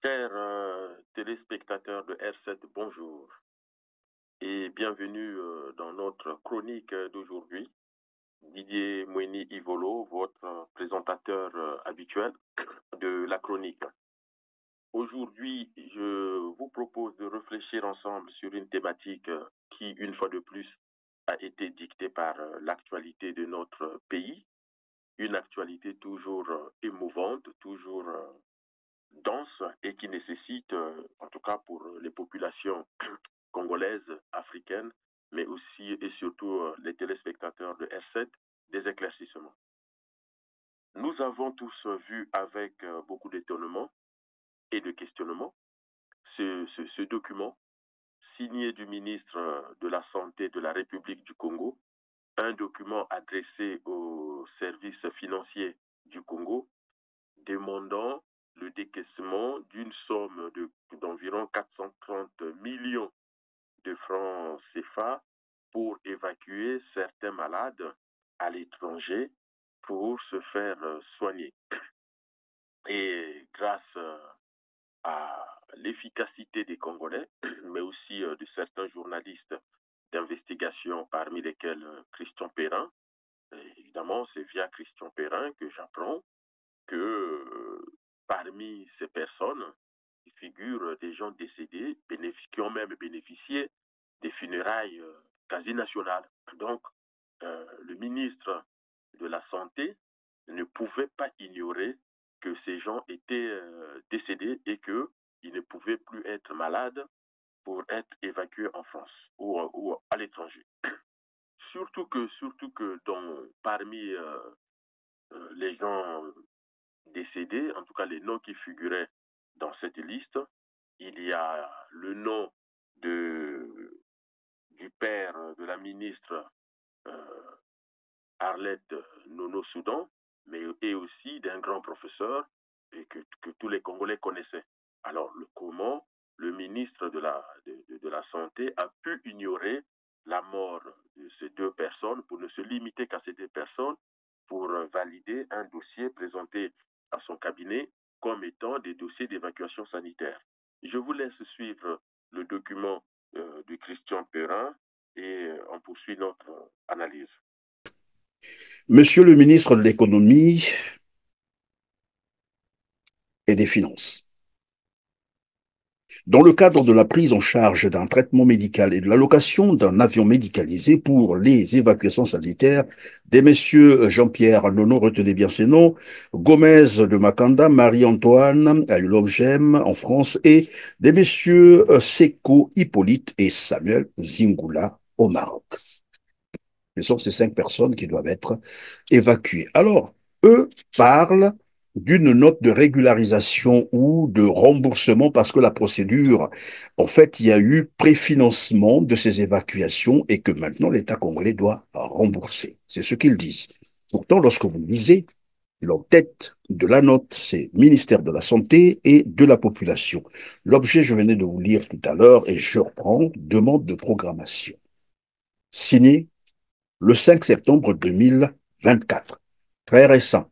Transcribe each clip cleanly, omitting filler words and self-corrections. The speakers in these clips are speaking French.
Chers téléspectateurs de R7, bonjour et bienvenue dans notre chronique d'aujourd'hui. Didier Moini Ivolo, votre présentateur habituel de la chronique. Aujourd'hui, je vous propose de réfléchir ensemble sur une thématique qui, une fois de plus, a été dictée par l'actualité de notre pays, une actualité toujours émouvante, toujours dense et qui nécessite, en tout cas pour les populations congolaises, africaines, mais aussi et surtout les téléspectateurs de R7, des éclaircissements. Nous avons tous vu avec beaucoup d'étonnement et de questionnement ce document signé du ministre de la Santé de la République du Congo, un document adressé aux services financiers du Congo demandant le décaissement d'une somme d'environ 430 millions de francs CFA pour évacuer certains malades à l'étranger pour se faire soigner. Et grâce à l'efficacité des Congolais, mais aussi de certains journalistes d'investigation, parmi lesquels Christian Perrin, évidemment, c'est via Christian Perrin que j'apprends que parmi ces personnes, il figure des gens décédés qui ont même bénéficié des funérailles quasi nationales. Donc, le ministre de la Santé ne pouvait pas ignorer que ces gens étaient décédés et qu'ils ne pouvaient plus être malades pour être évacués en France ou à l'étranger. Surtout que parmi les gens décédés, en tout cas les noms qui figuraient dans cette liste, il y a le nom du père de la ministre euh, Arlette Nono Soudan, et aussi d'un grand professeur et que tous les Congolais connaissaient. Alors, comment le ministre de la Santé a pu ignorer la mort de ces deux personnes pour ne se limiter qu'à ces deux personnes pour valider un dossier présenté à son cabinet comme étant des dossiers d'évacuation sanitaire. Je vous laisse suivre le document de Christian Perrin et on poursuit notre analyse. Monsieur le ministre de l'Économie et des Finances, dans le cadre de la prise en charge d'un traitement médical et de l'allocation d'un avion médicalisé pour les évacuations sanitaires des messieurs Jean-Pierre Nono, retenez bien ces noms, Gomez de Makanda, Marie-Antoine à Ulogem en France et des messieurs Seko Hippolyte et Samuel Zingula au Maroc. Ce sont ces 5 personnes qui doivent être évacuées. Alors, eux parlent d'une note de régularisation ou de remboursement parce que la procédure, en fait, il y a eu préfinancement de ces évacuations et que maintenant l'État congolais doit rembourser. C'est ce qu'ils disent. Pourtant, lorsque vous lisez tête de la note, c'est ministère de la Santé et de la Population. L'objet, je venais de vous lire tout à l'heure et je reprends, demande de programmation. Signé le 5 septembre 2024. Très récent.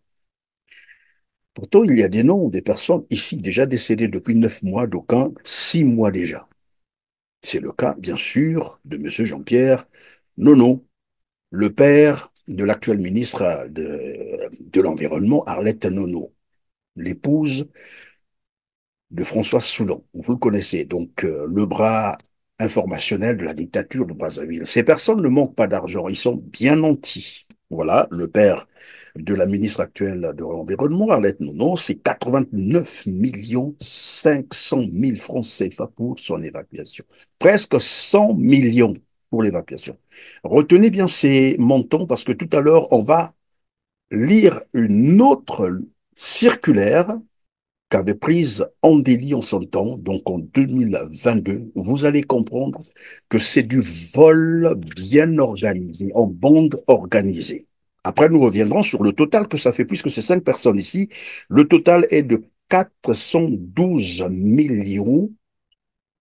Pourtant, il y a des noms des personnes ici déjà décédées depuis 9 mois, d'aucuns 6 mois déjà. C'est le cas, bien sûr, de M. Jean-Pierre Nono, le père de l'actuel ministre de l'Environnement, Arlette Nono, l'épouse de François Soudan. Vous le connaissez, donc le bras informationnel de la dictature de Brazzaville. Ces personnes ne manquent pas d'argent, ils sont bien nantis. Voilà, le père de la ministre actuelle de l'Environnement, Arlette Nono, c'est 89 500 000 francs CFA pour son évacuation. Presque 100 millions pour l'évacuation. Retenez bien ces montants parce que tout à l'heure, on va lire une autre circulaire qu'avait prise Andélie en son temps, donc en 2022, vous allez comprendre que c'est du vol bien organisé, en bande organisée. Après, nous reviendrons sur le total que ça fait, puisque ces 5 personnes ici, le total est de 412 millions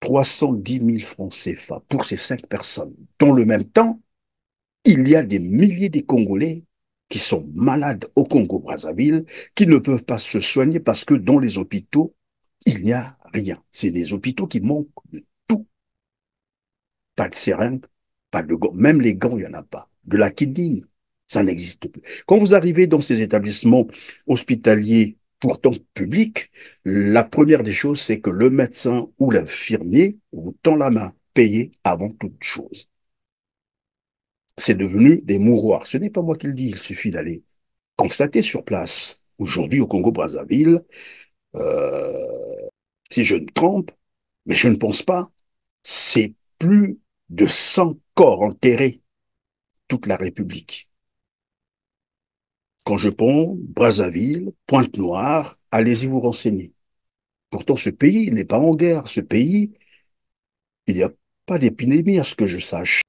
310 000 francs CFA pour ces 5 personnes. Dans le même temps, il y a des milliers de Congolais qui sont malades au Congo-Brazzaville, qui ne peuvent pas se soigner parce que dans les hôpitaux, Il n'y a rien. C'est des hôpitaux qui manquent de tout. Pas de seringue, pas de gants. Même les gants, il n'y en a pas. De la quinine, ça n'existe plus. Quand vous arrivez dans ces établissements hospitaliers pourtant publics, la première des choses, c'est que le médecin ou l'infirmier vous tend la main, payé avant toute chose. C'est devenu des mouroirs. Ce n'est pas moi qui le dis, il suffit d'aller constater sur place. Aujourd'hui, au Congo-Brazzaville, si je me trompe, mais je ne pense pas, c'est plus de 100 corps enterrés toute la République. Quand je prends Brazzaville, Pointe-Noire, allez-y vous renseigner. Pourtant, ce pays n'est pas en guerre. Ce pays, il n'y a pas d'épidémie à ce que je sache.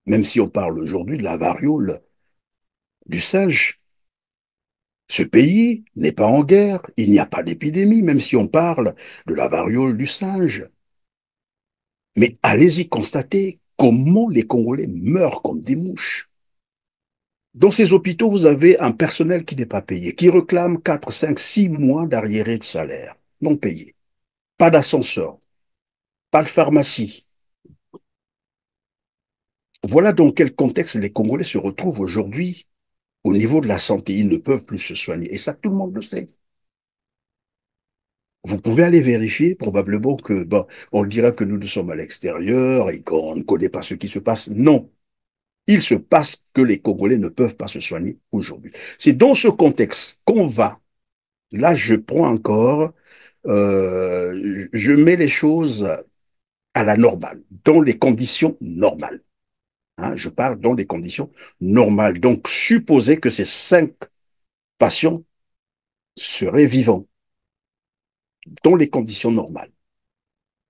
Même si on parle aujourd'hui de la variole du singe. Ce pays n'est pas en guerre. Il n'y a pas d'épidémie, même si on parle de la variole du singe. Mais allez-y constater comment les Congolais meurent comme des mouches. Dans ces hôpitaux, vous avez un personnel qui n'est pas payé, qui réclame 4, 5, 6 mois d'arriérés de salaire, non payé. Pas d'ascenseur, pas de pharmacie. Voilà dans quel contexte les Congolais se retrouvent aujourd'hui au niveau de la santé. Ils ne peuvent plus se soigner. Et ça, tout le monde le sait. Vous pouvez aller vérifier, probablement que, bon, on dira que nous sommes à l'extérieur et qu'on ne connaît pas ce qui se passe. Non. Il se passe que les Congolais ne peuvent pas se soigner aujourd'hui. C'est dans ce contexte qu'on va. Là, je prends encore, je mets les choses à la normale, dans les conditions normales. Hein, je parle dans des conditions normales. Donc, supposer que ces 5 patients seraient vivants dans les conditions normales.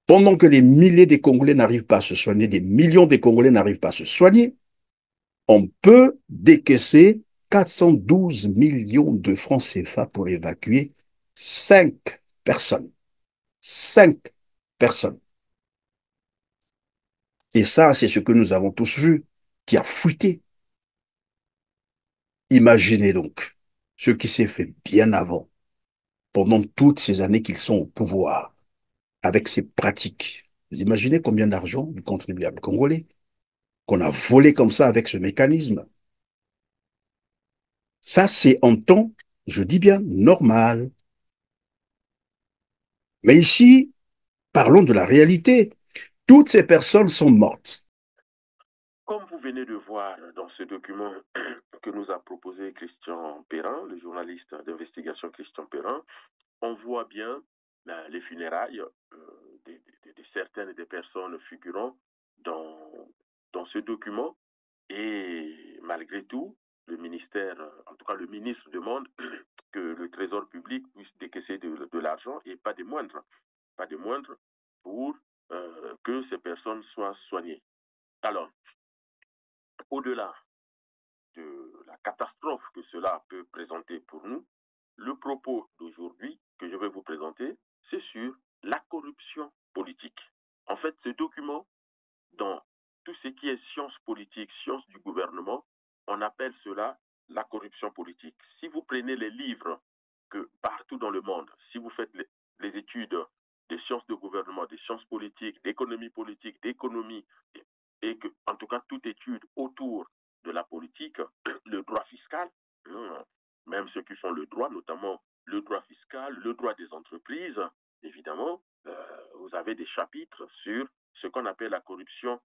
Pendant que les milliers des Congolais n'arrivent pas à se soigner, des millions des Congolais n'arrivent pas à se soigner, on peut décaisser 412 millions de francs CFA pour évacuer 5 personnes. 5 personnes. Et ça, c'est ce que nous avons tous vu, qui a fuité. Imaginez donc ce qui s'est fait bien avant, pendant toutes ces années qu'ils sont au pouvoir, avec ces pratiques. Vous imaginez combien d'argent du contribuable congolais qu'on a volé comme ça avec ce mécanisme. Ça, c'est en temps, je dis bien, normal. Mais ici, parlons de la réalité. Toutes ces personnes sont mortes. Comme vous venez de voir dans ce document que nous a proposé Christian Perrin, le journaliste d'investigation Christian Perrin, on voit bien les funérailles de certaines des personnes figurant dans ce document. Et malgré tout, le ministère, en tout cas le ministre demande que le trésor public puisse décaisser de l'argent et pas de moindre, pour que ces personnes soient soignées. Alors, au-delà de la catastrophe que cela peut présenter pour nous, le propos d'aujourd'hui que je vais vous présenter, c'est sur la corruption politique. En fait, ce document, dans tout ce qui est science politique, science du gouvernement, on appelle cela la corruption politique. Si vous prenez les livres que partout dans le monde, si vous faites les études des sciences de gouvernement, des sciences politiques, d'économie, et que, en tout cas, toute étude autour de la politique, le droit fiscal, même ceux qui font le droit, notamment le droit fiscal, le droit des entreprises, évidemment, vous avez des chapitres sur ce qu'on appelle la corruption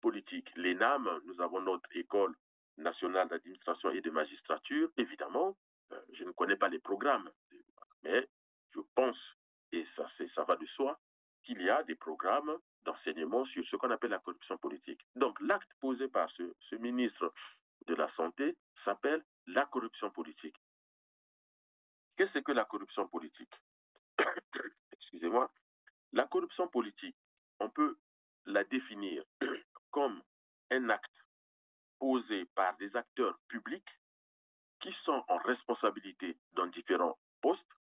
politique. L'ENAM, nous avons notre école nationale d'administration et de magistrature. Évidemment, je ne connais pas les programmes, mais je pense, et ça va de soi, qu'il y a des programmes d'enseignement sur ce qu'on appelle la corruption politique. Donc, l'acte posé par ce ministre de la Santé s'appelle la corruption politique. Qu'est-ce que la corruption politique? Excusez-moi. La corruption politique, on peut la définir comme un acte posé par des acteurs publics qui sont en responsabilité dans différents postes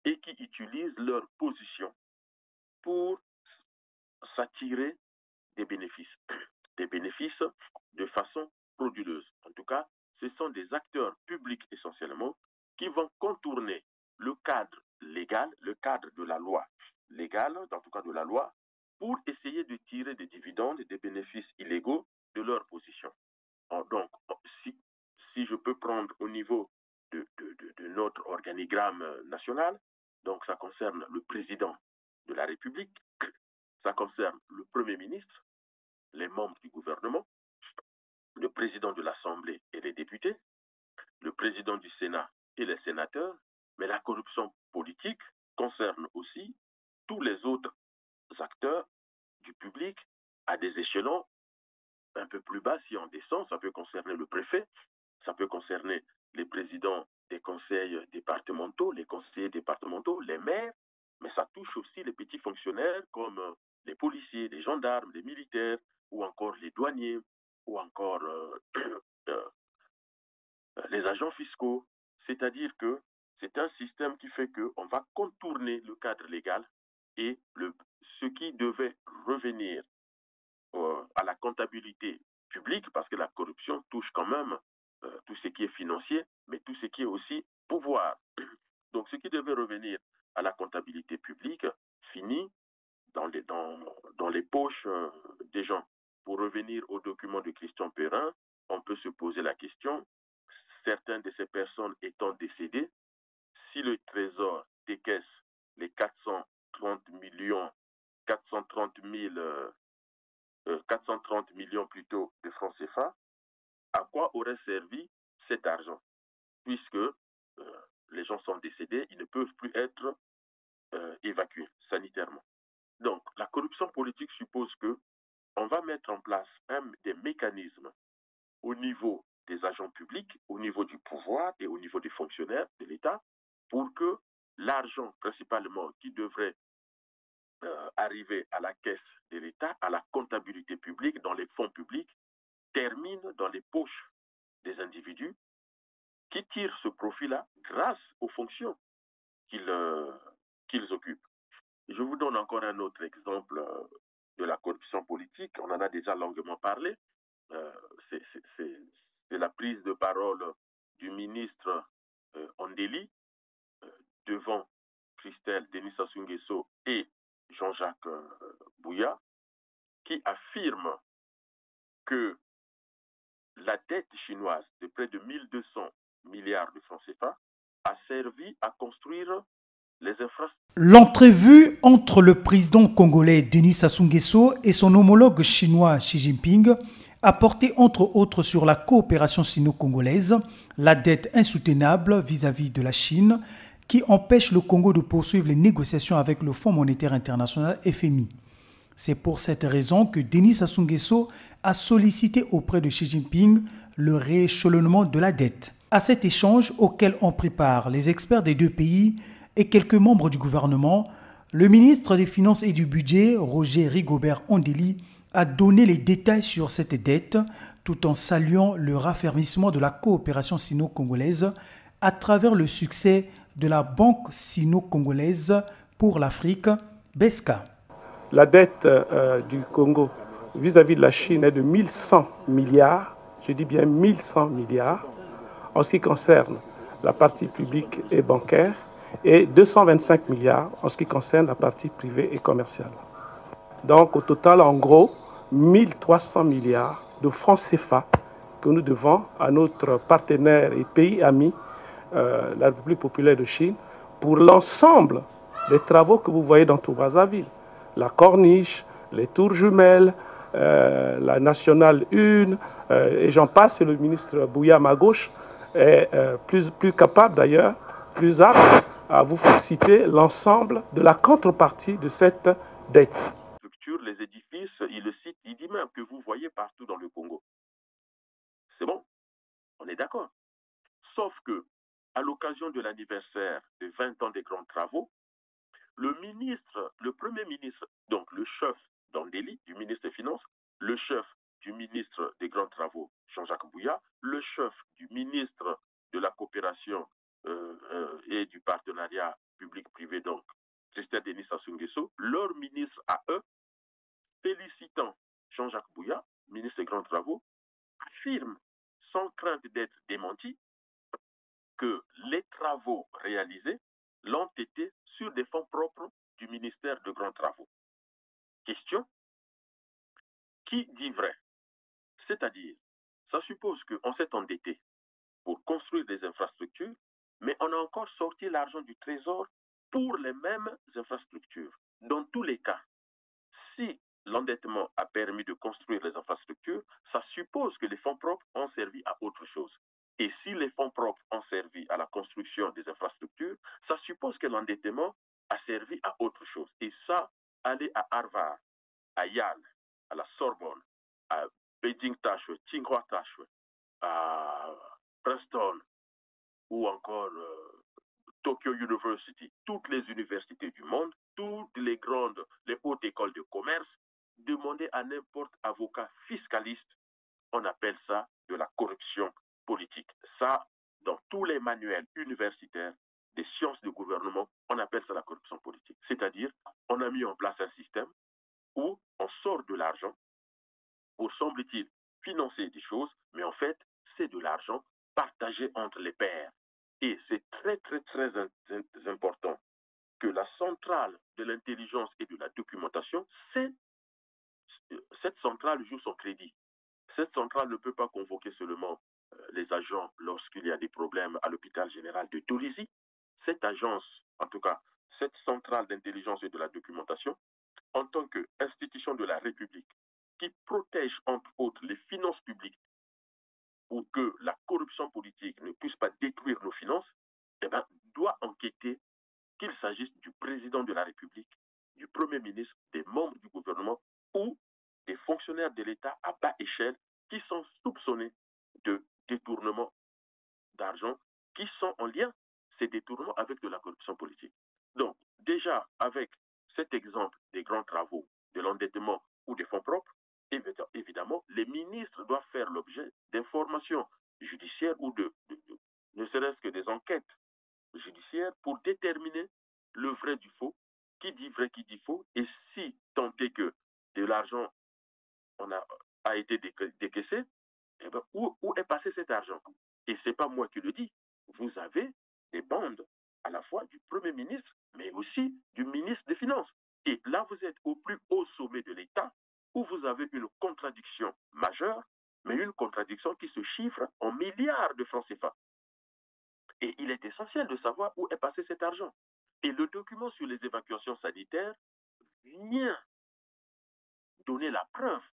et qui utilisent leur position pour s'attirer des bénéfices de façon frauduleuse. En tout cas, ce sont des acteurs publics essentiellement qui vont contourner le cadre légal, le cadre de la loi légale, en tout cas de la loi, pour essayer de tirer des dividendes et des bénéfices illégaux de leur position. Donc, si je peux prendre au niveau de notre organigramme national, donc ça concerne le président de la République, ça concerne le Premier ministre, les membres du gouvernement, le président de l'Assemblée et les députés, le président du Sénat et les sénateurs, mais la corruption politique concerne aussi tous les autres acteurs du public à des échelons un peu plus bas si on descend. Ça peut concerner le préfet, ça peut concerner les présidents des conseils départementaux, les conseillers départementaux, les maires, mais ça touche aussi les petits fonctionnaires comme les policiers, les gendarmes, les militaires, ou encore les douaniers, ou encore les agents fiscaux. C'est-à-dire que c'est un système qui fait qu'on va contourner le cadre légal et ce qui devait revenir à la comptabilité publique, parce que la corruption touche quand même tout ce qui est financier, mais tout ce qui est aussi pouvoir. Donc, ce qui devait revenir à la comptabilité publique finit dans les poches des gens. Pour revenir au document de Christian Perrin, on peut se poser la question, certaines de ces personnes étant décédées, si le Trésor décaisse les 430 millions, 430 millions plutôt de francs CFA, à quoi aurait servi cet argent? Puisque les gens sont décédés, ils ne peuvent plus être évacués sanitairement. Donc, la corruption politique suppose que on va mettre en place des mécanismes au niveau des agents publics, au niveau du pouvoir et au niveau des fonctionnaires de l'État pour que l'argent principalement qui devrait arriver à la caisse de l'État, à la comptabilité publique, dans les fonds publics, termine dans les poches des individus qui tirent ce profit-là grâce aux fonctions qu'ils occupent. Je vous donne encore un autre exemple de la corruption politique. On en a déjà longuement parlé. C'est la prise de parole du ministre Ondeli devant Christelle Denis Sassou Nguesso et Jean-Jacques Bouya, qui affirme que la dette chinoise de près de 1200 milliards de francs CFA a servi à construire les infrastructures. L'entrevue entre le président congolais Denis Sassou Nguesso et son homologue chinois Xi Jinping a porté entre autres sur la coopération sino-congolaise, la dette insoutenable vis-à-vis de la Chine qui empêche le Congo de poursuivre les négociations avec le Fonds monétaire international FMI. C'est pour cette raison que Denis Sassou Nguesso a sollicité auprès de Xi Jinping le rééchelonnement de la dette. À cet échange auquel on prépare les experts des deux pays et quelques membres du gouvernement, le ministre des Finances et du Budget, Roger Rigobert Ondeli, a donné les détails sur cette dette tout en saluant le raffermissement de la coopération sino-congolaise à travers le succès de la Banque sino-congolaise pour l'Afrique, BESCA. La dette du Congo vis-à-vis de la Chine est de 1100 milliards, je dis bien 1100 milliards, en ce qui concerne la partie publique et bancaire, et 225 milliards en ce qui concerne la partie privée et commerciale. Donc au total, en gros, 1300 milliards de francs CFA que nous devons à notre partenaire et pays ami, la République populaire de Chine, pour l'ensemble des travaux que vous voyez dans tout Brazzaville. La corniche, les tours jumelles, la nationale 1, et j'en passe, et le ministre Bouya à ma gauche est plus capable d'ailleurs, plus apte à vous faire citer l'ensemble de la contrepartie de cette dette. Les édifices, il le cite, il dit même que vous voyez partout dans le Congo. C'est bon, on est d'accord. Sauf que, à l'occasion de l'anniversaire de 20 ans des grands travaux, le premier ministre, donc le chef d'Ondeli, du ministre des Finances, le chef du ministre des grands travaux, Jean-Jacques Bouya, le chef du ministre de la coopération et du partenariat public-privé, donc Christelle Denis Sassou Nguesso, leur ministre à eux, félicitant Jean-Jacques Bouya, ministre des Grands Travaux, affirme, sans crainte d'être démenti, que les travaux réalisés, l'ont été sur des fonds propres du ministère de Grands Travaux. Question, qui dit vrai? C'est-à-dire, ça suppose qu'on s'est endetté pour construire des infrastructures, mais on a encore sorti l'argent du trésor pour les mêmes infrastructures. Dans tous les cas, si l'endettement a permis de construire les infrastructures, ça suppose que les fonds propres ont servi à autre chose. Et si les fonds propres ont servi à la construction des infrastructures, ça suppose que l'endettement a servi à autre chose. Et ça, aller à Harvard, à Yale, à la Sorbonne, à Beijing Tashwe, Tsinghua Tashwe, à Princeton ou encore Tokyo University, toutes les universités du monde, toutes les hautes écoles de commerce, demander à n'importe avocat fiscaliste, on appelle ça de la corruption politique. Ça, dans tous les manuels universitaires des sciences du gouvernement, on appelle ça la corruption politique. C'est-à-dire, on a mis en place un système où on sort de l'argent pour, semble-t-il, financer des choses, mais en fait, c'est de l'argent partagé entre les pairs. Et c'est très important que la centrale de l'intelligence et de la documentation, cette centrale joue son crédit. Cette centrale ne peut pas convoquer seulement les agents lorsqu'il y a des problèmes à l'hôpital général de Tunisie. Cette agence, en tout cas, cette centrale d'intelligence et de la documentation, en tant qu'institution de la République, qui protège entre autres les finances publiques pour que la corruption politique ne puisse pas détruire nos finances, eh bien, doit enquêter, qu'il s'agisse du président de la République, du Premier ministre, des membres du gouvernement ou des fonctionnaires de l'État à bas échelle qui sont soupçonnés de détournement d'argent, qui sont en lien, ces détournements, avec de la corruption politique. Donc, déjà, avec cet exemple des grands travaux, de l'endettement ou des fonds propres, évidemment, les ministres doivent faire l'objet d'informations judiciaires ou ne serait-ce que des enquêtes judiciaires pour déterminer le vrai du faux, qui dit vrai, qui dit faux, et si tant est que de l'argent a été décaissé, eh ben, où est passé cet argent? Et ce n'est pas moi qui le dis. Vous avez des bandes à la fois du Premier ministre, mais aussi du ministre des Finances. Et là, vous êtes au plus haut sommet de l'État, où vous avez une contradiction majeure, mais une contradiction qui se chiffre en milliards de francs CFA. Et il est essentiel de savoir où est passé cet argent. Et le document sur les évacuations sanitaires vient donner la preuve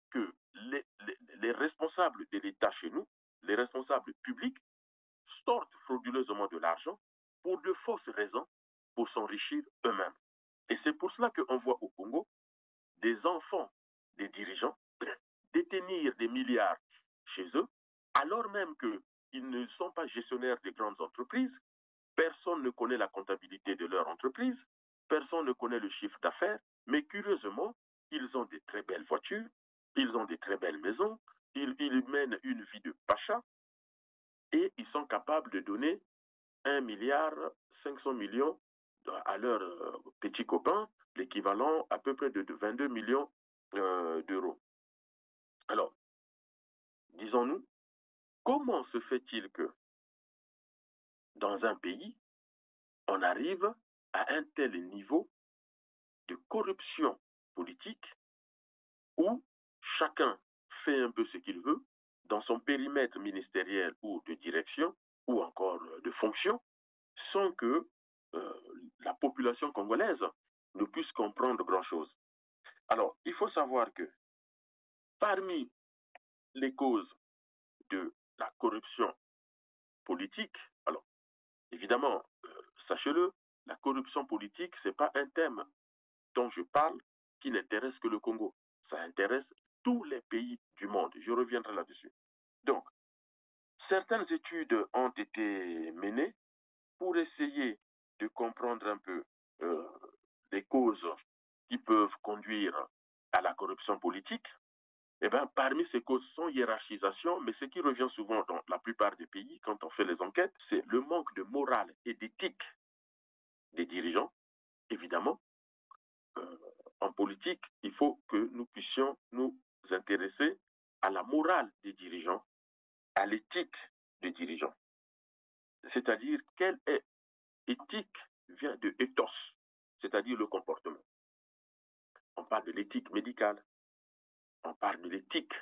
que les responsables de l'État chez nous, les responsables publics, sortent frauduleusement de l'argent pour de fausses raisons, pour s'enrichir eux-mêmes. Et c'est pour cela qu'on voit au Congo des enfants des dirigeants détenir des milliards chez eux, alors même qu'ils ne sont pas gestionnaires de grandes entreprises. Personne ne connaît la comptabilité de leur entreprise, personne ne connaît le chiffre d'affaires, mais curieusement, ils ont de très belles voitures, ils ont de très belles maisons, ils mènent une vie de pacha et ils sont capables de donner 1,5 milliard à leurs petits copains, l'équivalent à peu près de 22 millions d'euros. Alors, disons-nous, comment se fait-il que dans un pays, on arrive à un tel niveau de corruption politique où chacun fait un peu ce qu'il veut dans son périmètre ministériel ou de direction ou encore de fonction, sans que la population congolaise ne puisse comprendre grand-chose. Alors, il faut savoir que parmi les causes de la corruption politique, alors évidemment, sachez-le, la corruption politique, ce n'est pas un thème dont je parle qui n'intéresse que le Congo. Ça intéresse tous les pays du monde. Je reviendrai là-dessus. Donc, certaines études ont été menées pour essayer de comprendre un peu les causes qui peuvent conduire à la corruption politique. Eh bien, parmi ces causes sont hiérarchisation, mais ce qui revient souvent dans la plupart des pays quand on fait les enquêtes, c'est le manque de morale et d'éthique des dirigeants. Évidemment, en politique, il faut que nous puissions nous intéresser à la morale des dirigeants, à l'éthique des dirigeants. C'est-à-dire, quelle est éthique vient de ethos, c'est-à-dire le comportement. On parle de l'éthique médicale, on parle de l'éthique.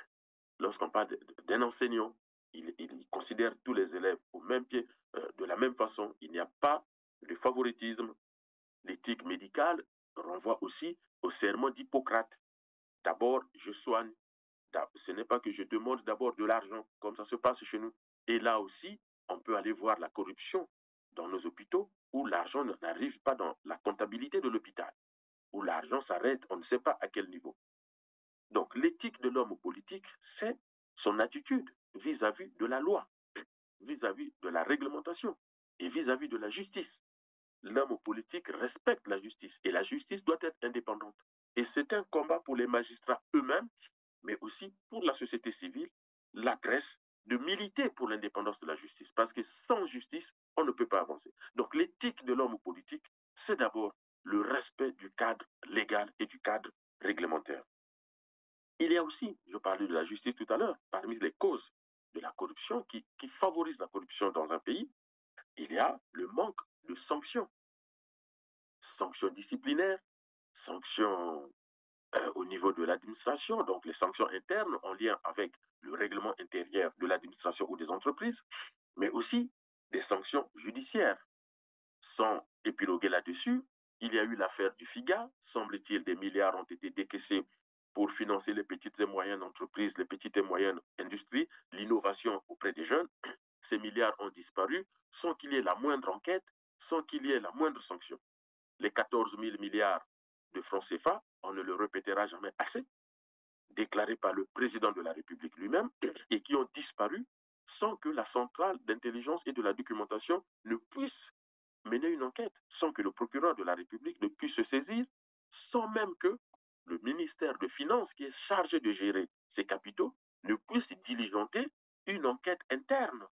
Lorsqu'on parle d'un enseignant, il considère tous les élèves au même pied, de la même façon. Il n'y a pas de favoritisme. L'éthique médicale renvoie aussi au serment d'Hippocrate. D'abord, je soigne. Ce n'est pas que je demande d'abord de l'argent, comme ça se passe chez nous. Et là aussi, on peut aller voir la corruption dans nos hôpitaux, où l'argent n'arrive pas dans la comptabilité de l'hôpital, où l'argent s'arrête, on ne sait pas à quel niveau. Donc, l'éthique de l'homme politique, c'est son attitude vis-à-vis de la loi, vis-à-vis de la réglementation et vis-à-vis de la justice. L'homme politique respecte la justice et la justice doit être indépendante. Et c'est un combat pour les magistrats eux-mêmes, mais aussi pour la société civile, la presse, de militer pour l'indépendance de la justice. Parce que sans justice, on ne peut pas avancer. Donc l'éthique de l'homme politique, c'est d'abord le respect du cadre légal et du cadre réglementaire. Il y a aussi, je parlais de la justice tout à l'heure, parmi les causes de la corruption qui favorisent la corruption dans un pays, il y a le manque de sanctions. Sanctions disciplinaires, sanctions au niveau de l'administration, donc les sanctions internes en lien avec le règlement intérieur de l'administration ou des entreprises, mais aussi des sanctions judiciaires. Sans épiloguer là-dessus, il y a eu l'affaire du FIGA. Semble-t-il, des milliards ont été décaissés pour financer les petites et moyennes entreprises, les petites et moyennes industries, l'innovation auprès des jeunes. Ces milliards ont disparu sans qu'il y ait la moindre enquête, sans qu'il y ait la moindre sanction. Les 14 000 milliards de francs CFA, on ne le répétera jamais assez, déclarés par le président de la République lui-même et qui ont disparu sans que la centrale d'intelligence et de la documentation ne puisse mener une enquête, sans que le procureur de la République ne puisse se saisir, sans même que le ministère de Finances, qui est chargé de gérer ces capitaux, ne puisse diligenter une enquête interne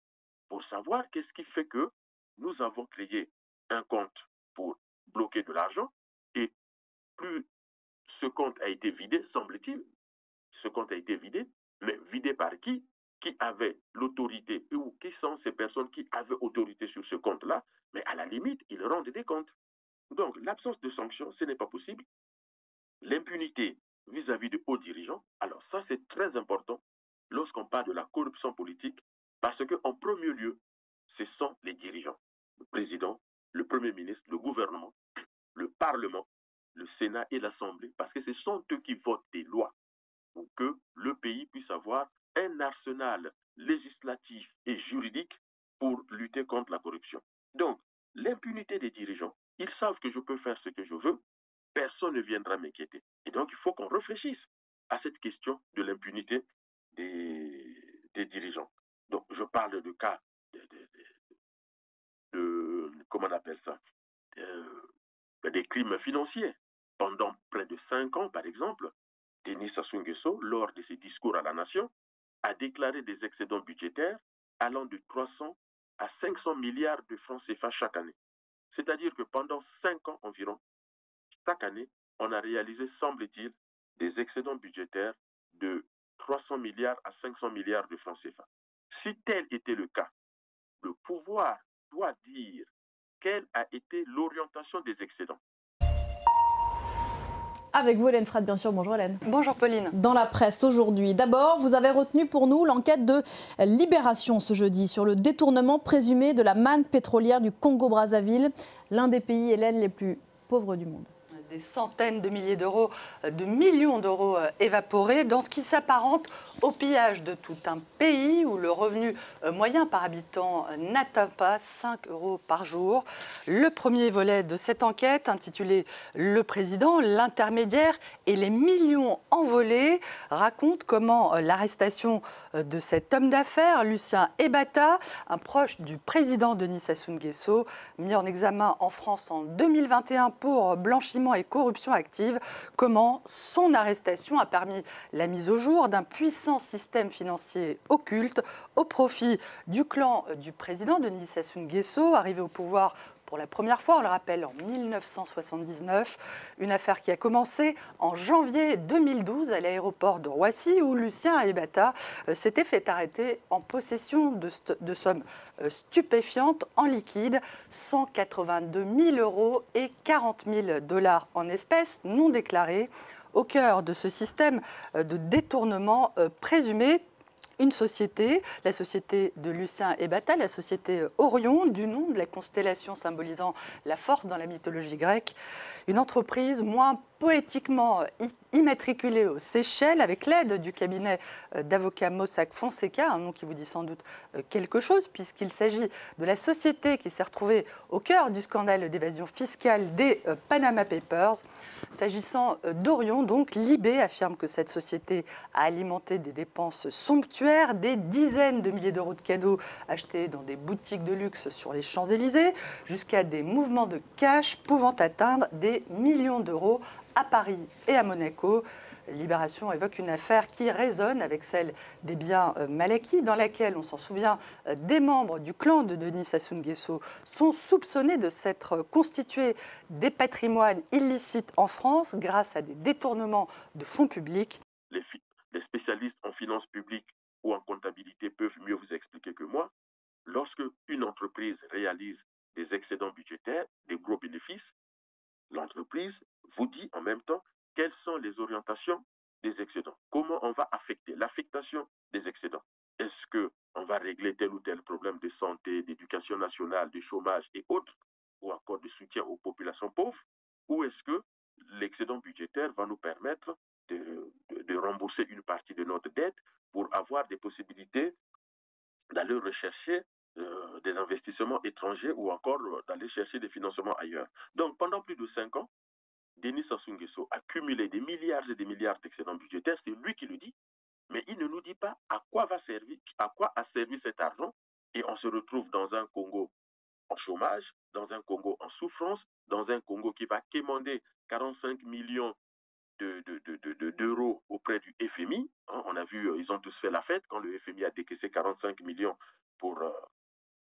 pour savoir qu'est-ce qui fait que nous avons créé un compte pour bloquer de l'argent et plus ce compte a été vidé, semble-t-il, ce compte a été vidé, mais vidé par qui avait l'autorité ou qui sont ces personnes qui avaient autorité sur ce compte-là, mais à la limite, ils rendent des comptes. Donc, l'absence de sanctions, ce n'est pas possible. L'impunité vis-à-vis de hauts dirigeants, alors ça, c'est très important lorsqu'on parle de la corruption politique, parce qu'en premier lieu, ce sont les dirigeants, le président, le premier ministre, le gouvernement, le Parlement, le Sénat et l'Assemblée, parce que ce sont eux qui votent des lois pour que le pays puisse avoir un arsenal législatif et juridique pour lutter contre la corruption. Donc, l'impunité des dirigeants, ils savent que je peux faire ce que je veux, personne ne viendra m'inquiéter. Et donc, il faut qu'on réfléchisse à cette question de l'impunité des dirigeants. Donc, je parle de cas comment on appelle ça, des crimes financiers. Pendant près de 5 ans, par exemple, Denis Sassou Nguesso, lors de ses discours à la nation, a déclaré des excédents budgétaires allant de 300 à 500 milliards de francs CFA chaque année. C'est-à-dire que pendant 5 ans environ, chaque année, on a réalisé, semble-t-il, des excédents budgétaires de 300 milliards à 500 milliards de francs CFA. Si tel était le cas, le pouvoir doit dire quelle a été l'orientation des excédents. Avec vous, Hélène Frade, bien sûr. Bonjour, Hélène. Bonjour, Pauline. Dans la presse aujourd'hui, d'abord, vous avez retenu pour nous l'enquête de Libération ce jeudi sur le détournement présumé de la manne pétrolière du Congo-Brazzaville, l'un des pays, Hélène, les plus pauvres du monde. Des centaines de milliers d'euros, de millions d'euros évaporés dans ce qui s'apparente au pillage de tout un pays où le revenu moyen par habitant n'atteint pas 5 euros par jour. Le premier volet de cette enquête, intitulé « Le président, l'intermédiaire et les millions envolés », raconte comment l'arrestation de cet homme d'affaires, Lucien Ebata, un proche du président Denis Sassou Nguesso, mis en examen en France en 2021 pour blanchiment et corruption active, comment son arrestation a permis la mise au jour d'un puissant système financier occulte au profit du clan du président Denis Sassou Nguesso, arrivé au pouvoir pour la première fois, on le rappelle, en 1979. Une affaire qui a commencé en janvier 2012 à l'aéroport de Roissy, où Lucien Ebata s'était fait arrêter en possession de sommes stupéfiantes en liquide, 182 000 € et 40 000 $ en espèces non déclarées, au cœur de ce système de détournement présumé. Une société, la société de Lucien Ebata, la société Orion, du nom de la constellation symbolisant la force dans la mythologie grecque. Une entreprise moins poétiquement immatriculée aux Seychelles, avec l'aide du cabinet d'avocats Mossack Fonseca, un nom qui vous dit sans doute quelque chose, puisqu'il s'agit de la société qui s'est retrouvée au cœur du scandale d'évasion fiscale des Panama Papers. S'agissant d'Orion, donc, Libé affirme que cette société a alimenté des dépenses somptuaires, des dizaines de milliers d'euros de cadeaux achetés dans des boutiques de luxe sur les Champs-Élysées, jusqu'à des mouvements de cash pouvant atteindre des millions d'euros à Paris et à Monaco. Libération évoque une affaire qui résonne avec celle des biens mal acquis, dans laquelle, on s'en souvient, des membres du clan de Denis Sassou Nguesso sont soupçonnés de s'être constitués des patrimoines illicites en France grâce à des détournements de fonds publics. Les spécialistes en finances publiques ou en comptabilité peuvent mieux vous expliquer que moi. Lorsque une entreprise réalise des excédents budgétaires, des gros bénéfices, l'entreprise vous dit en même temps quelles sont les orientations des excédents, comment on va affecter l'affectation des excédents. Est-ce qu'on va régler tel ou tel problème de santé, d'éducation nationale, de chômage et autres, ou encore de soutien aux populations pauvres, ou est-ce que l'excédent budgétaire va nous permettre de rembourser une partie de notre dette pour avoir des possibilités d'aller rechercher des investissements étrangers ou encore d'aller chercher des financements ailleurs. Donc, pendant plus de 5 ans, Denis Sassou Nguesso a cumulé des milliards et des milliards d'excédents budgétaires, c'est lui qui le dit, mais il ne nous dit pas à quoi a servi cet argent, et on se retrouve dans un Congo en chômage, dans un Congo en souffrance, dans un Congo qui va quémander 45 millions d'euros auprès du FMI. On a vu, ils ont tous fait la fête quand le FMI a décaissé 45 millions pour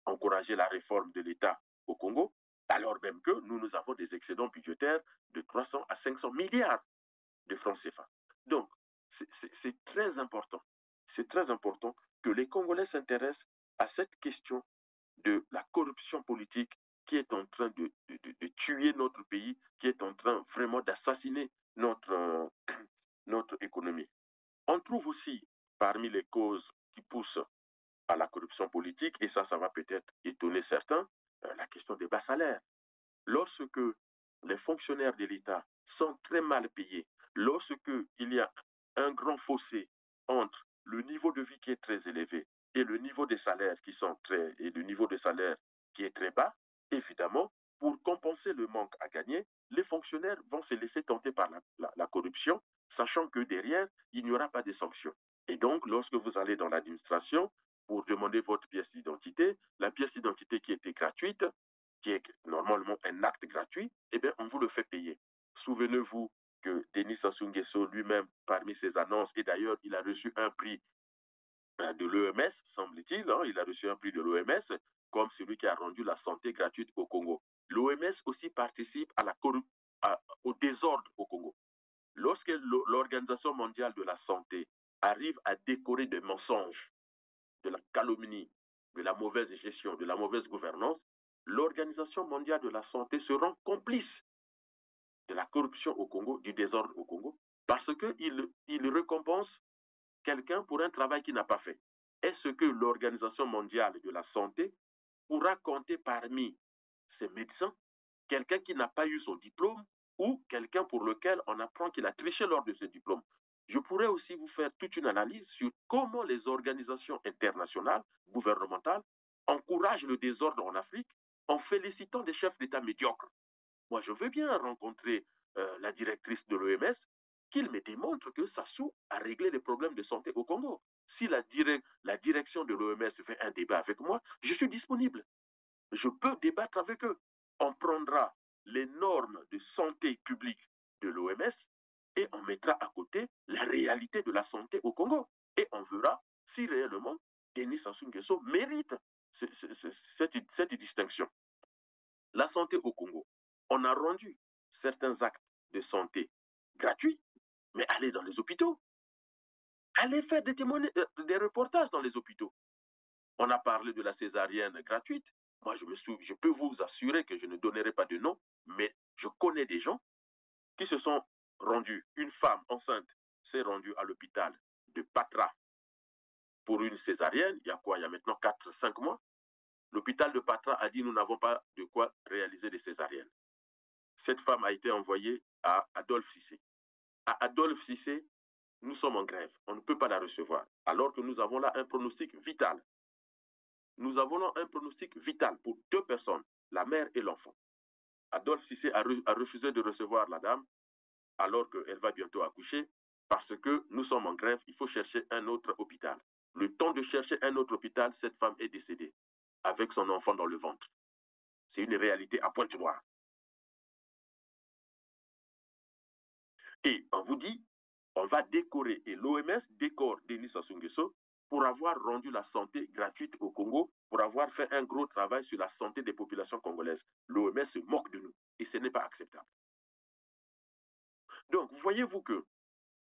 encourager la réforme de l'État au Congo, alors même que nous avons des excédents budgétaires de 300 à 500 milliards de francs CFA. Donc, c'est très important. C'est très important que les Congolais s'intéressent à cette question de la corruption politique qui est en train de tuer notre pays, qui est en train vraiment d'assassiner notre économie. On trouve aussi parmi les causes qui poussent à la corruption politique, et ça va peut-être étonner certains, la question des bas salaires. Lorsque les fonctionnaires de l'État sont très mal payés, lorsque il y a un grand fossé entre le niveau de vie qui est très élevé et le niveau des salaires qui est très bas, évidemment, pour compenser le manque à gagner, les fonctionnaires vont se laisser tenter par la corruption, sachant que derrière, il n'y aura pas de sanctions. Et donc, lorsque vous allez dans l'administration pour demander votre pièce d'identité, la pièce d'identité qui était gratuite, qui est normalement un acte gratuit, eh bien, on vous le fait payer. Souvenez-vous que Denis Sassou Nguesso lui-même, parmi ses annonces, et d'ailleurs, il a reçu un prix de l'OMS, semble-t-il, il a reçu un prix de l'OMS comme celui qui a rendu la santé gratuite au Congo. L'OMS aussi participe au désordre au Congo. Lorsque l'Organisation mondiale de la santé arrive à décorer de mensonges, de la calomnie, de la mauvaise gestion, de la mauvaise gouvernance, l'Organisation mondiale de la santé se rend complice de la corruption au Congo, du désordre au Congo, parce qu'il récompense quelqu'un pour un travail qu'il n'a pas fait. Est-ce que l'Organisation mondiale de la santé pourra compter parmi ces médecins quelqu'un qui n'a pas eu son diplôme ou quelqu'un pour lequel on apprend qu'il a triché lors de ce diplôme? Je pourrais aussi vous faire toute une analyse sur comment les organisations internationales, gouvernementales, encouragent le désordre en Afrique en félicitant des chefs d'État médiocres. Moi, je veux bien rencontrer la directrice de l'OMS, qu'il me démontre que Sassou a réglé les problèmes de santé au Congo. Si la direction de l'OMS fait un débat avec moi, je suis disponible. Je peux débattre avec eux. On prendra les normes de santé publique de l'OMS et on mettra à côté la réalité de la santé au Congo. Et on verra si réellement Denis Sassou Nguesso mérite cette distinction. la santé au Congo. On a rendu certains actes de santé gratuits, mais allez dans les hôpitaux. Allez faire des reportages dans les hôpitaux. On a parlé de la césarienne gratuite. Moi, je peux vous assurer que je ne donnerai pas de nom, mais je connais des gens qui se sont rendus. Une femme enceinte s'est rendue à l'hôpital de Patra pour une césarienne. Il y a quoi? Il y a maintenant 4-5 mois. L'hôpital de Patra a dit nous n'avons pas de quoi réaliser des césariennes. Cette femme a été envoyée à Adolphe Cissé. À Adolphe Cissé, nous sommes en grève. On ne peut pas la recevoir. Alors que nous avons là un pronostic vital. Nous avons là un pronostic vital pour 2 personnes, la mère et l'enfant. Adolphe Cissé a refusé de recevoir la dame alors qu'elle va bientôt accoucher parce que nous sommes en grève. Il faut chercher un autre hôpital. Le temps de chercher un autre hôpital, cette femme est décédée avec son enfant dans le ventre. C'est une réalité à Pointe-Noire. Et on vous dit, on va décorer, et l'OMS décore Denis Sassou Nguesso pour avoir rendu la santé gratuite au Congo, pour avoir fait un gros travail sur la santé des populations congolaises. L'OMS se moque de nous et ce n'est pas acceptable. Donc, voyez-vous que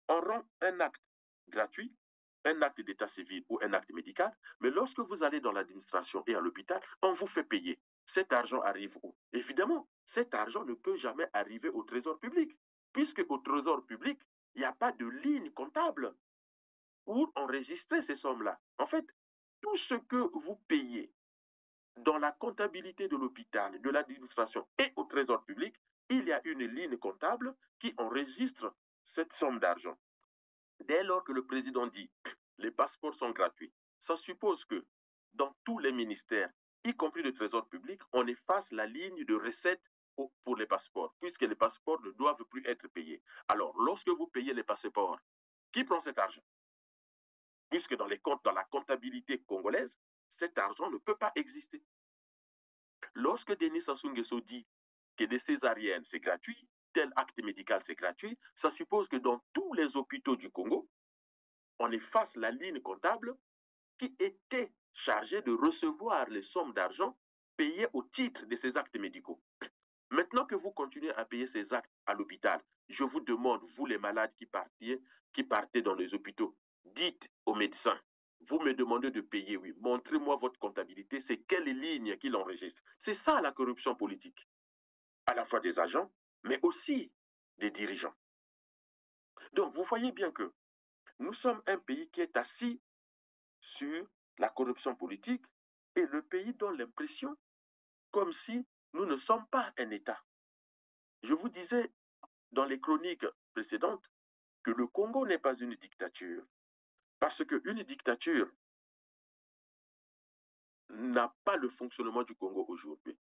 on rend un acte gratuit, un acte d'état civil ou un acte médical, mais lorsque vous allez dans l'administration et à l'hôpital, on vous fait payer. Cet argent arrive où? Évidemment, cet argent ne peut jamais arriver au trésor public, puisque au trésor public, il n'y a pas de ligne comptable pour enregistrer ces sommes-là. En fait, tout ce que vous payez dans la comptabilité de l'hôpital, de l'administration et au trésor public, il y a une ligne comptable qui enregistre cette somme d'argent. Dès lors que le président dit les passeports sont gratuits, ça suppose que dans tous les ministères, y compris le trésor public, on efface la ligne de recettes pour les passeports, puisque les passeports ne doivent plus être payés. Alors, lorsque vous payez les passeports, qui prend cet argent? Puisque dans les comptes, dans la comptabilité congolaise, cet argent ne peut pas exister. Lorsque Denis Sassou Nguesso dit que des césariennes, c'est gratuit, tel acte médical, c'est gratuit, ça suppose que dans tous les hôpitaux du Congo, on efface la ligne comptable qui était chargée de recevoir les sommes d'argent payées au titre de ces actes médicaux. Maintenant que vous continuez à payer ces actes à l'hôpital, je vous demande, vous les malades qui partez dans les hôpitaux, dites aux médecins, vous me demandez de payer, oui, montrez-moi votre comptabilité, c'est quelle ligne qu'il enregistre. C'est ça la corruption politique, à la fois des agents, mais aussi des dirigeants. Donc, vous voyez bien que nous sommes un pays qui est assis sur la corruption politique et le pays donne l'impression comme si nous ne sommes pas un État. Je vous disais dans les chroniques précédentes que le Congo n'est pas une dictature, parce qu'une dictature n'a pas le fonctionnement du Congo aujourd'hui.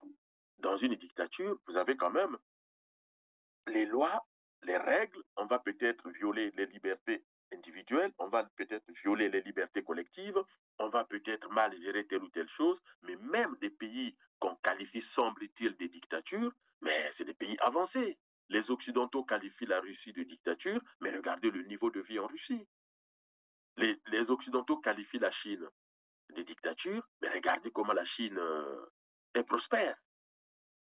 Dans une dictature, vous avez quand même les lois, les règles, on va peut-être violer les libertés individuelles, on va peut-être violer les libertés collectives, on va peut-être mal gérer telle ou telle chose, mais même des pays qu'on qualifie, semble-t-il, des dictatures, mais c'est des pays avancés. Les Occidentaux qualifient la Russie de dictature, mais regardez le niveau de vie en Russie. Les Occidentaux qualifient la Chine de dictature, mais regardez comment la Chine est prospère.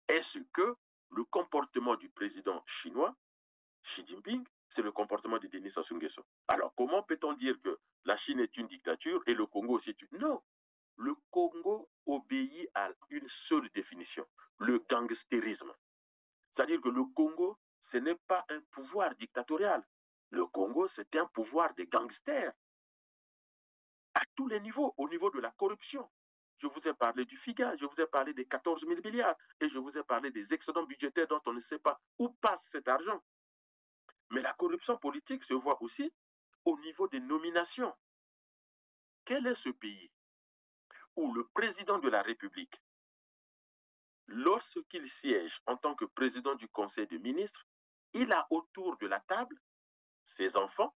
Est-ce que le comportement du président chinois, Xi Jinping, c'est le comportement de Denis Sassou Nguesso? Alors, comment peut-on dire que la Chine est une dictature et le Congo aussi est une... Non, le Congo obéit à une seule définition, le gangstérisme. C'est-à-dire que le Congo, ce n'est pas un pouvoir dictatorial. Le Congo, c'est un pouvoir de gangsters à tous les niveaux, au niveau de la corruption. Je vous ai parlé du FIGA, je vous ai parlé des 14 000 milliards et je vous ai parlé des excédents budgétaires dont on ne sait pas où passe cet argent. Mais la corruption politique se voit aussi au niveau des nominations. Quel est ce pays où le président de la République, lorsqu'il siège en tant que président du Conseil des ministres, il a autour de la table ses enfants,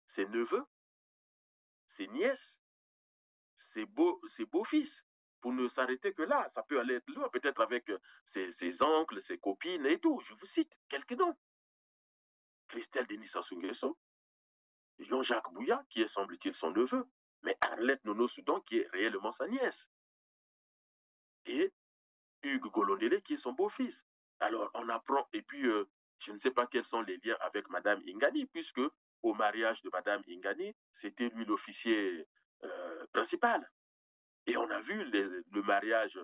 ses neveux, ses nièces, ses beaux-fils, pour ne s'arrêter que là. Ça peut aller être loin, peut-être avec ses oncles, ses copines et tout. Je vous cite quelques noms. Christelle Denis Sassou Nguesso, Jean-Jacques Bouya, qui est, semble-t-il, son neveu, mais Arlette Nono Soudan, qui est réellement sa nièce. Et Hugues Golondélé, qui est son beau-fils. Alors, on apprend, et puis, je ne sais pas quels sont les liens avec Madame Ingani, puisque au mariage de Madame Ingani, c'était lui l'officier principal. Et on a vu le mariage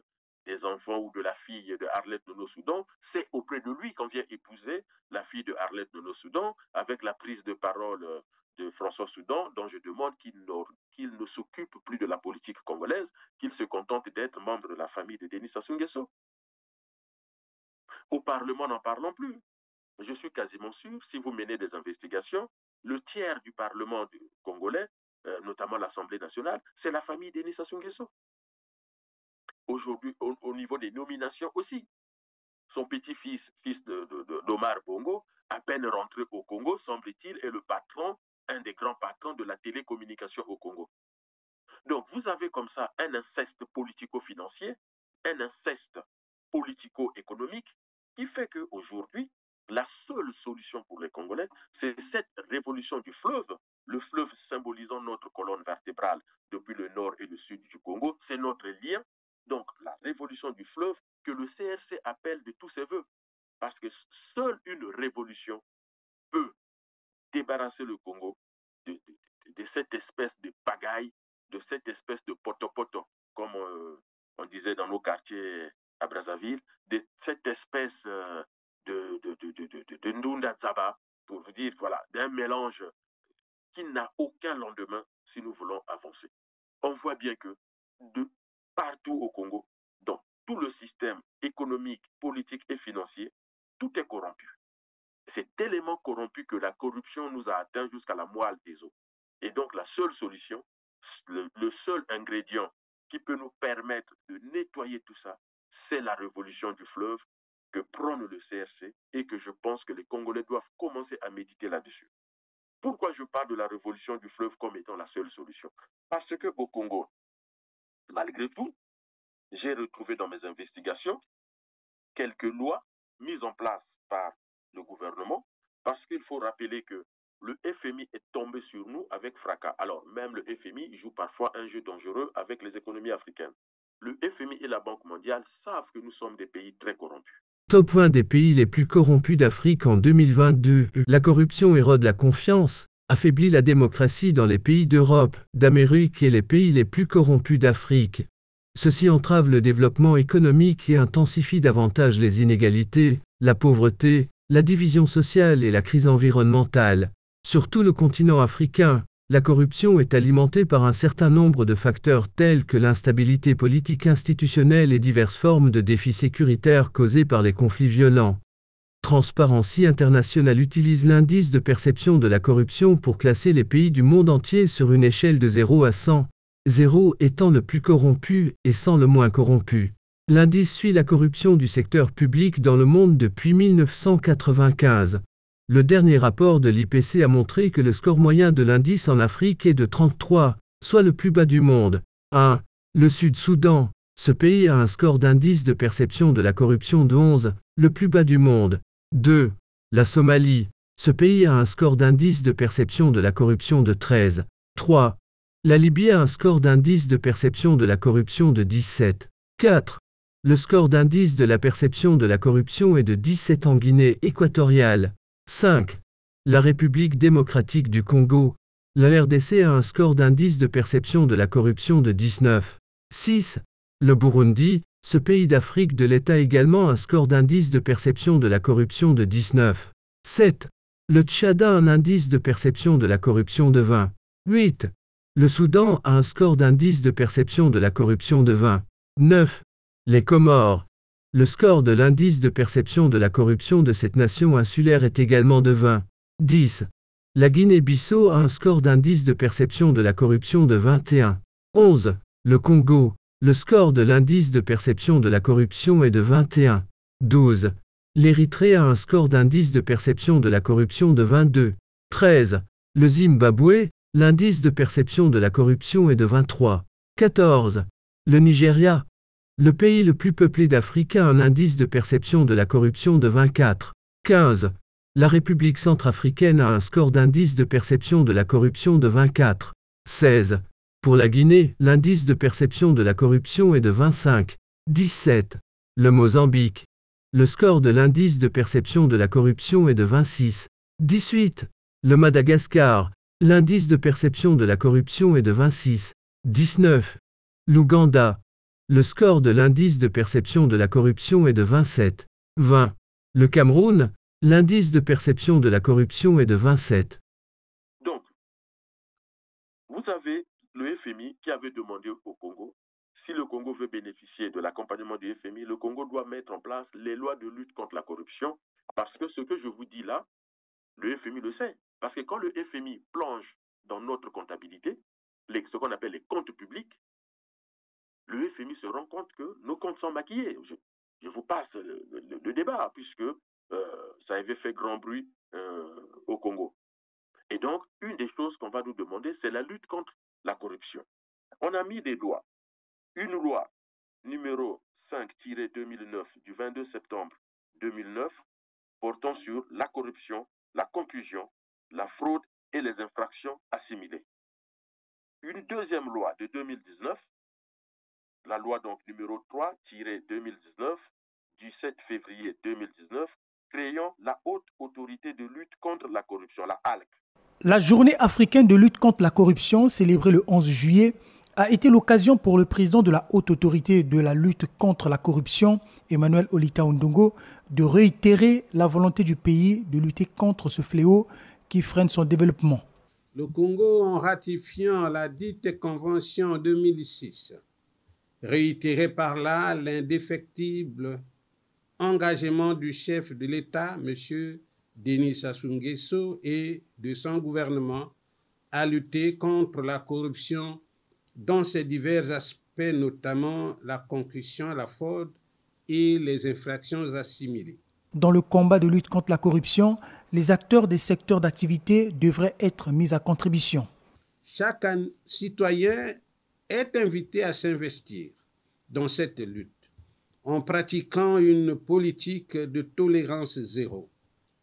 des enfants ou de la fille de Arlette Nono-Soudan, c'est auprès de lui qu'on vient épouser la fille de Arlette Nono-Soudan, avec la prise de parole de François Soudan, dont je demande qu'il ne s'occupe plus de la politique congolaise, qu'il se contente d'être membre de la famille de Denis Sassou Nguesso. Au Parlement, n'en parlons plus. Je suis quasiment sûr, si vous menez des investigations, le tiers du Parlement congolais, notamment l'Assemblée nationale, c'est la famille Denis Sassou Nguesso. Aujourd'hui, au niveau des nominations aussi, son petit-fils, fils d'Omar Bongo, à peine rentré au Congo, semble-t-il, est le patron, un des grands patrons de la télécommunication au Congo. Donc, vous avez comme ça un inceste politico-financier, un inceste politico-économique, qui fait qu'aujourd'hui, la seule solution pour les Congolais, c'est cette révolution du fleuve, le fleuve symbolisant notre colonne vertébrale depuis le nord et le sud du Congo, c'est notre lien. Donc, la révolution du fleuve que le CRC appelle de tous ses voeux. Parce que seule une révolution peut débarrasser le Congo de cette espèce de pagaille, de cette espèce de poto-poto, comme on disait dans nos quartiers à Brazzaville, de cette espèce de Ndunda Zaba, pour vous dire, voilà, d'un mélange qui n'a aucun lendemain si nous voulons avancer. On voit bien que de partout au Congo, dans tout le système économique, politique et financier, tout est corrompu. C'est tellement corrompu que la corruption nous a atteint jusqu'à la moelle des os. Et donc la seule solution, le seul ingrédient qui peut nous permettre de nettoyer tout ça, c'est la révolution du fleuve que prône le CRC et que je pense que les Congolais doivent commencer à méditer là-dessus. Pourquoi je parle de la révolution du fleuve comme étant la seule solution? Parce qu'au Congo, malgré tout, j'ai retrouvé dans mes investigations quelques lois mises en place par le gouvernement, parce qu'il faut rappeler que le FMI est tombé sur nous avec fracas. Alors, même le FMI joue parfois un jeu dangereux avec les économies africaines. Le FMI et la Banque mondiale savent que nous sommes des pays très corrompus. Top 1 des pays les plus corrompus d'Afrique en 2022. La corruption érode la confiance, affaiblit la démocratie dans les pays d'Europe, d'Amérique et les pays les plus corrompus d'Afrique. Ceci entrave le développement économique et intensifie davantage les inégalités, la pauvreté, la division sociale et la crise environnementale. Sur tout le continent africain, la corruption est alimentée par un certain nombre de facteurs tels que l'instabilité politique institutionnelle et diverses formes de défis sécuritaires causés par les conflits violents. Transparency International utilise l'indice de perception de la corruption pour classer les pays du monde entier sur une échelle de 0 à 100, 0 étant le plus corrompu et 100 le moins corrompu. L'indice suit la corruption du secteur public dans le monde depuis 1995. Le dernier rapport de l'IPC a montré que le score moyen de l'indice en Afrique est de 33, soit le plus bas du monde. 1. Le Sud-Soudan. Ce pays a un score d'indice de perception de la corruption de 11, le plus bas du monde. 2. La Somalie. Ce pays a un score d'indice de perception de la corruption de 13. 3. La Libye a un score d'indice de perception de la corruption de 17. 4. Le score d'indice de la perception de la corruption est de 17 en Guinée équatoriale. 5. La République démocratique du Congo. La RDC a un score d'indice de perception de la corruption de 19. 6. Le Burundi, ce pays d'Afrique de l'Est a également un score d'indice de perception de la corruption de 19. 7. Le Tchad a un indice de perception de la corruption de 20. 8. Le Soudan a un score d'indice de perception de la corruption de 20. 9. Les Comores. Le score de l'indice de perception de la corruption de cette nation insulaire est également de 20. 10. La Guinée-Bissau a un score d'indice de perception de la corruption de 21. 11. Le Congo. Le score de l'indice de perception de la corruption est de 21. 12. L'Érythrée a un score d'indice de perception de la corruption de 22. 13. Le Zimbabwe, l'indice de perception de la corruption est de 23. 14. Le Nigeria. Le pays le plus peuplé d'Afrique a un indice de perception de la corruption de 24. 15. La République centrafricaine a un score d'indice de perception de la corruption de 24. 16. Pour la Guinée, l'indice de perception de la corruption est de 25. 17. Le Mozambique. Le score de l'indice de perception de la corruption est de 26. 18. Le Madagascar. L'indice de perception de la corruption est de 26. 19. L'Ouganda. Le score de l'indice de perception de la corruption est de 27. 20. Le Cameroun. L'indice de perception de la corruption est de 27. Donc, vous avez le FMI qui avait demandé au Congo, si le Congo veut bénéficier de l'accompagnement du FMI, le Congo doit mettre en place les lois de lutte contre la corruption, parce que ce que je vous dis là, le FMI le sait. Parce que quand le FMI plonge dans notre comptabilité, ce qu'on appelle les comptes publics, le FMI se rend compte que nos comptes sont maquillés. Je vous passe le débat, puisque ça avait fait grand bruit au Congo. Et donc, une des choses qu'on va nous demander, c'est la lutte contre la corruption. On a mis des lois. Une loi numéro 5-2009 du 22 septembre 2009 portant sur la corruption, la concussion, la fraude et les infractions assimilées. Une deuxième loi de 2019, la loi donc numéro 3-2019 du 7 février 2019, créant la Haute Autorité de lutte contre la corruption, la HALC. La journée africaine de lutte contre la corruption, célébrée le 11 juillet, a été l'occasion pour le président de la Haute Autorité de la lutte contre la corruption, Emmanuel Olita Ondongo, de réitérer la volonté du pays de lutter contre ce fléau qui freine son développement. Le Congo, en ratifiant la dite convention en 2006, réitérait par là l'indéfectible engagement du chef de l'État, M. Denis Sassou Nguesso, et de son gouvernement à lutter contre la corruption dans ses divers aspects, notamment la concussion, la fraude et les infractions assimilées. Dans le combat de lutte contre la corruption, les acteurs des secteurs d'activité devraient être mis à contribution. Chaque citoyen est invité à s'investir dans cette lutte en pratiquant une politique de tolérance zéro,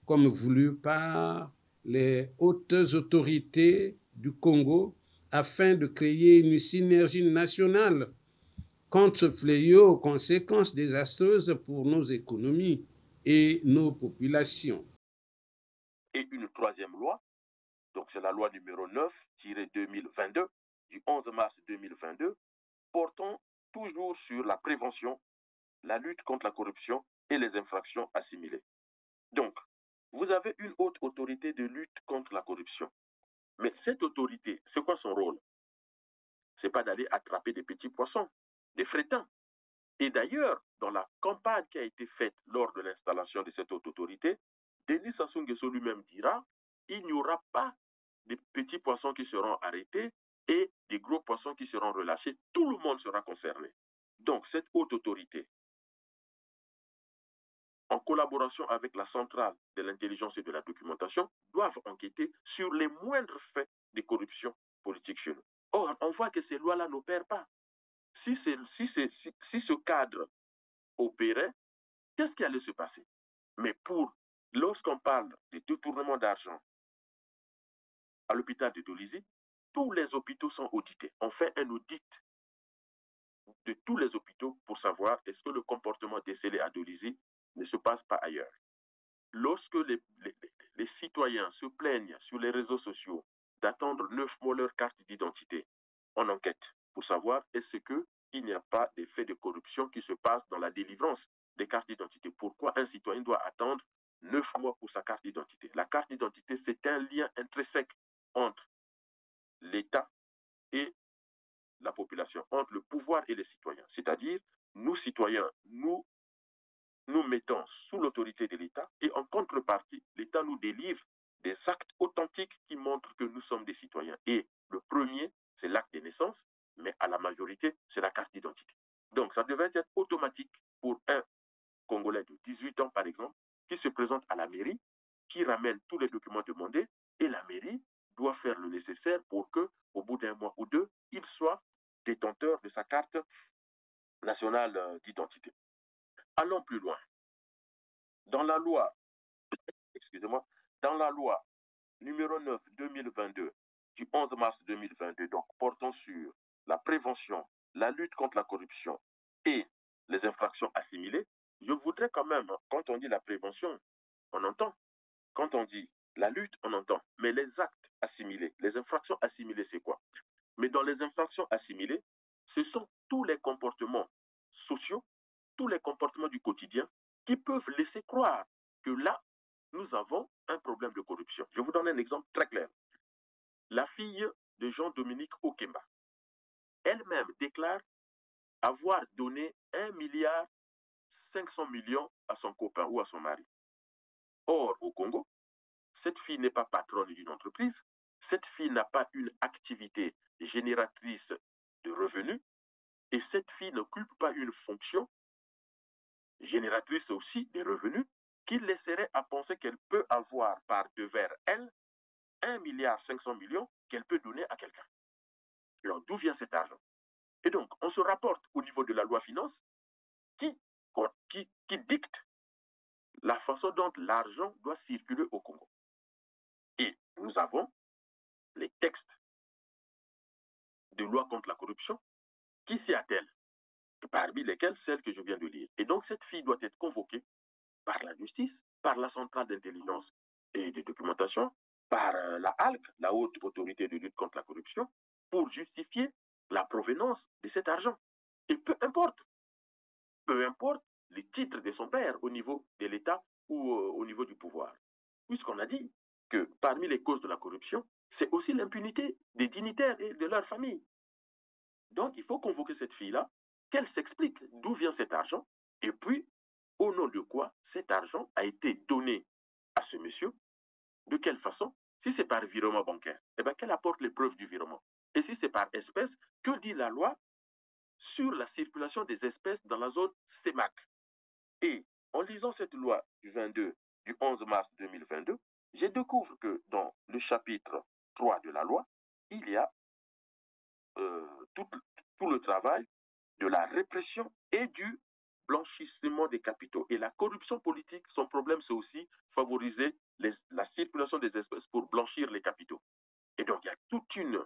comme voulu par les hautes autorités du Congo, afin de créer une synergie nationale contre ce fléau aux conséquences désastreuses pour nos économies et nos populations. Et une troisième loi, donc c'est la loi numéro 9-2022 du 11 mars 2022, portant toujours sur la prévention, la lutte contre la corruption et les infractions assimilées. Donc, vous avez une haute autorité de lutte contre la corruption. Mais cette autorité, c'est quoi son rôle? Ce n'est pas d'aller attraper des petits poissons, des frétins. Et d'ailleurs, dans la campagne qui a été faite lors de l'installation de cette haute autorité, Denis Sassou Nguesso lui-même dira qu'il n'y aura pas de petits poissons qui seront arrêtés et des gros poissons qui seront relâchés. Tout le monde sera concerné. Donc, cette haute autorité, en collaboration avec la centrale de l'intelligence et de la documentation, doivent enquêter sur les moindres faits de corruption politique chez nous. Or, on voit que ces lois-là n'opèrent pas. Si ce cadre opérait, qu'est-ce qui allait se passer? Mais lorsqu'on parle de détournement d'argent à l'hôpital de Dolisie, tous les hôpitaux sont audités. On fait un audit de tous les hôpitaux pour savoir est-ce que le comportement décelé à Dolisie ne se passe pas ailleurs. Lorsque les citoyens se plaignent sur les réseaux sociaux d'attendre 9 mois leur carte d'identité, on enquête pour savoir est-ce qu'il n'y a pas d'effet de corruption qui se passe dans la délivrance des cartes d'identité. Pourquoi un citoyen doit attendre 9 mois pour sa carte d'identité? La carte d'identité, c'est un lien intrinsèque entre l'État et la population, entre le pouvoir et les citoyens. C'est-à-dire, nous, citoyens, nous mettons sous l'autorité de l'État et en contrepartie, l'État nous délivre des actes authentiques qui montrent que nous sommes des citoyens. Et le premier, c'est l'acte de naissance, mais à la majorité, c'est la carte d'identité. Donc, ça devait être automatique pour un Congolais de 18 ans, par exemple, qui se présente à la mairie, qui ramène tous les documents demandés, et la mairie doit faire le nécessaire pour que, au bout d'un mois ou deux, il soit détenteur de sa carte nationale d'identité. Allons plus loin. Dans la loi, dans la loi numéro 9-2022 du 11 mars 2022, donc portant sur la prévention, la lutte contre la corruption et les infractions assimilées, je voudrais quand même, quand on dit la prévention, on entend. Quand on dit la lutte, on entend. Mais les actes assimilés, les infractions assimilées, c'est quoi? Mais dans les infractions assimilées, ce sont tous les comportements sociaux, tous les comportements du quotidien qui peuvent laisser croire que là, nous avons un problème de corruption. Je vous donne un exemple très clair. La fille de Jean-Dominique Okemba, elle-même déclare avoir donné 1,5 milliard à son copain ou à son mari. Or, au Congo, cette fille n'est pas patronne d'une entreprise, cette fille n'a pas une activité génératrice de revenus, et cette fille n'occupe pas une fonction génératrice aussi des revenus qui laisserait à penser qu'elle peut avoir par devers elle 1,5 milliard qu'elle peut donner à quelqu'un. Alors, d'où vient cet argent? Et donc, on se rapporte au niveau de la loi finance qui dicte la façon dont l'argent doit circuler au Congo. Et nous avons les textes de loi contre la corruption qui s'y attellent, parmi lesquels celles que je viens de lire. Et donc, cette fille doit être convoquée par la justice, par la centrale d'intelligence et de documentation, par la HALC, la haute autorité de lutte contre la corruption, pour justifier la provenance de cet argent. Et peu importe les titres de son père au niveau de l'État ou au niveau du pouvoir. Puisqu'on a dit que parmi les causes de la corruption, c'est aussi l'impunité des dignitaires et de leur famille. Donc, il faut convoquer cette fille-là, qu'elle s'explique d'où vient cet argent, et puis, au nom de quoi cet argent a été donné à ce monsieur, de quelle façon. Si c'est par virement bancaire, eh bien, qu'elle apporte les preuves du virement. Et si c'est par espèce, que dit la loi sur la circulation des espèces dans la zone CEMAC? Et en lisant cette loi du 11 mars 2022, je découvre que dans le chapitre 3 de la loi, il y a tout le travail de la répression et du blanchissement des capitaux. Et la corruption politique, son problème, c'est aussi favoriser la circulation des espèces pour blanchir les capitaux. Et donc, il y a toute une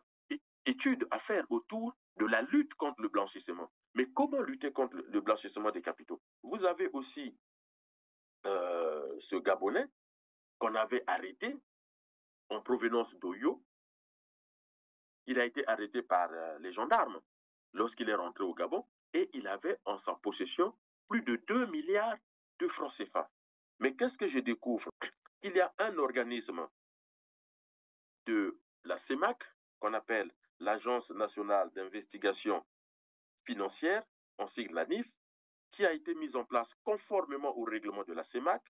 étude à faire autour de la lutte contre le blanchissement. Mais comment lutter contre le blanchissement des capitaux? Vous avez aussi ce Gabonais qu'on avait arrêté en provenance d'Oyo. Il a été arrêté par les gendarmes lorsqu'il est rentré au Gabon et il avait en sa possession plus de 2 milliards de francs CFA. Mais qu'est-ce que je découvre? Il y a un organisme de la CEMAC qu'on appelle l'Agence nationale d'investigation financière, en sigle la NIF, qui a été mise en place conformément au règlement de la CEMAC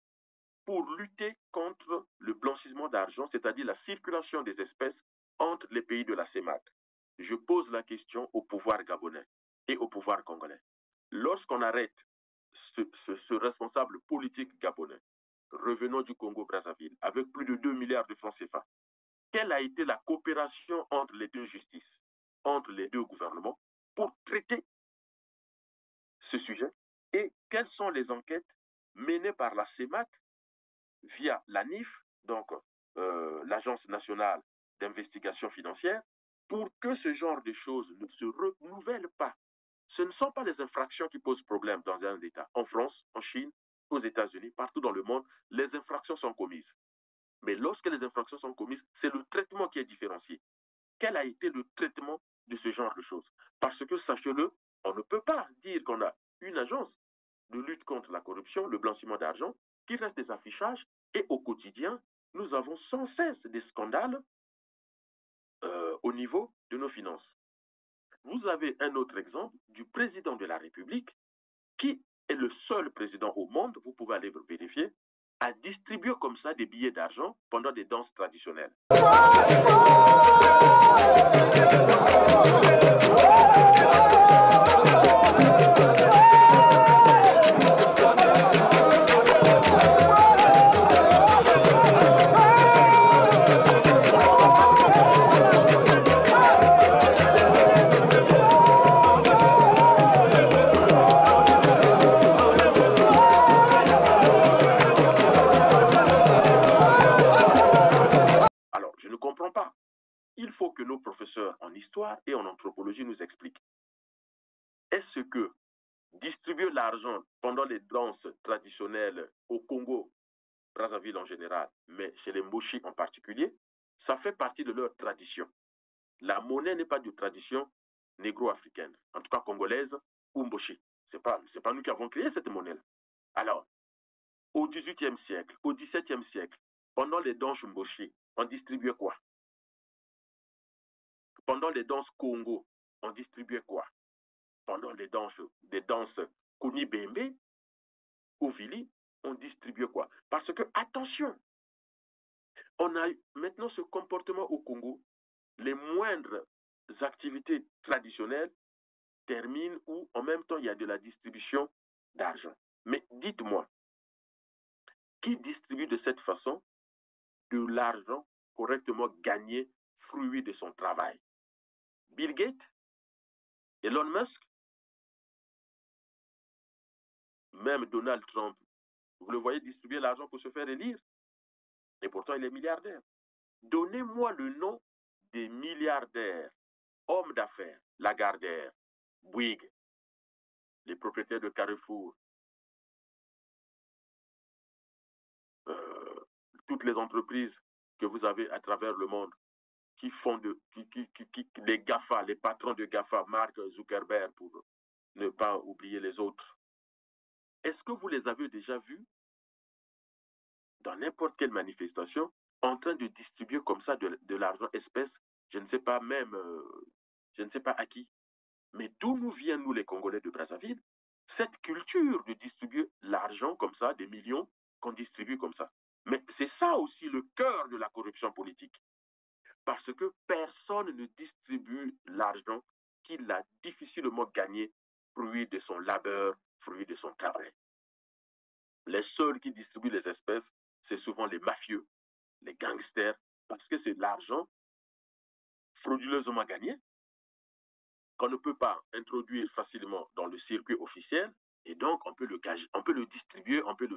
pour lutter contre le blanchissement d'argent, c'est-à-dire la circulation des espèces entre les pays de la CEMAC. Je pose la question au pouvoir gabonais et au pouvoir congolais. Lorsqu'on arrête ce responsable politique gabonais, revenant du Congo-Brazzaville, avec plus de 2 milliards de francs CFA, quelle a été la coopération entre les deux justices, entre les deux gouvernements, pour traiter ce sujet? Et quelles sont les enquêtes menées par la CEMAC via la NIF, donc l'Agence nationale d'investigation financière, pour que ce genre de choses ne se renouvellent pas? Ce ne sont pas les infractions qui posent problème dans un État. En France, en Chine, aux États-Unis, partout dans le monde, les infractions sont commises. Mais lorsque les infractions sont commises, c'est le traitement qui est différencié. Quel a été le traitement de ce genre de choses? Parce que, sachez-le, on ne peut pas dire qu'on a une agence de lutte contre la corruption, le blanchiment d'argent, qui reste des affichages, et au quotidien, nous avons sans cesse des scandales au niveau de nos finances. Vous avez un autre exemple du président de la République, qui est le seul président au monde, vous pouvez aller vérifier, à distribuer comme ça des billets d'argent pendant des danses traditionnelles. Il faut que nos professeurs en histoire et en anthropologie nous expliquent. Est-ce que distribuer l'argent pendant les danses traditionnelles au Congo, Brazzaville en général, mais chez les Mboshi en particulier, ça fait partie de leur tradition. La monnaie n'est pas de tradition négro-africaine, en tout cas congolaise ou Mboshi. Ce n'est pas nous qui avons créé cette monnaie-là. Alors, au XVIIIe siècle, au XVIIe siècle, pendant les danses Mboshi, on distribuait quoi? Pendant les danses Congo, on distribuait quoi? Pendant les danses Kuni Bembe ou Vili, on distribuait quoi? Parce que, attention, on a maintenant ce comportement au Congo, les moindres activités traditionnelles terminent où en même temps il y a de la distribution d'argent. Mais dites-moi, qui distribue de cette façon de l'argent correctement gagné, fruit de son travail? Bill Gates? Elon Musk? Même Donald Trump, vous le voyez distribuer l'argent pour se faire élire? Et pourtant, il est milliardaire. Donnez-moi le nom des milliardaires, hommes d'affaires, Lagardère, Bouygues, les propriétaires de Carrefour, toutes les entreprises que vous avez à travers le monde qui font les GAFA, les patrons de GAFA, Mark Zuckerberg, pour ne pas oublier les autres. Est-ce que vous les avez déjà vus dans n'importe quelle manifestation en train de distribuer comme ça de l'argent espèce? Je ne sais pas même, je ne sais pas à qui. Mais d'où nous viennent, nous les Congolais de Brazzaville, cette culture de distribuer l'argent comme ça, des millions qu'on distribue comme ça? Mais c'est ça aussi le cœur de la corruption politique. Parce que personne ne distribue l'argent qu'il a difficilement gagné, fruit de son labeur, fruit de son travail. Les seuls qui distribuent les espèces, c'est souvent les mafieux, les gangsters, parce que c'est l'argent frauduleusement gagné qu'on ne peut pas introduire facilement dans le circuit officiel, et donc on peut le gager, on peut le distribuer, on peut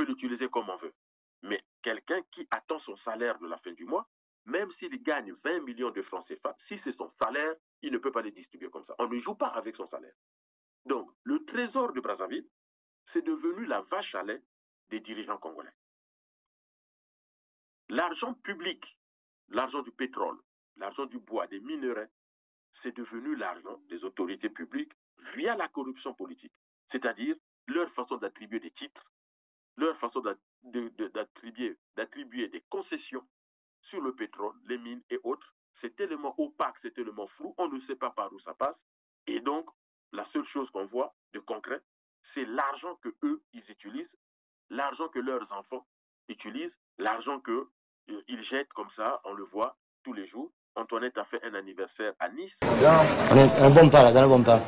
l'utiliser comme on veut. Mais quelqu'un qui attend son salaire de la fin du mois, même s'il gagne 20 millions de francs CFA, si c'est son salaire, il ne peut pas les distribuer comme ça. On ne joue pas avec son salaire. Donc, le trésor de Brazzaville, c'est devenu la vache à lait des dirigeants congolais. L'argent public, l'argent du pétrole, l'argent du bois, des minerais, c'est devenu l'argent des autorités publiques via la corruption politique. C'est-à-dire leur façon d'attribuer des titres, leur façon d'attribuer des concessions sur le pétrole, les mines et autres. C'est tellement opaque, c'est tellement flou, on ne sait pas par où ça passe. Et donc, la seule chose qu'on voit de concret, c'est l'argent que eux, ils utilisent, l'argent que leurs enfants utilisent, l'argent qu'ils jettent comme ça, on le voit tous les jours. Antoinette a fait un anniversaire à Nice. On est un bon pas là, dans le bon pas.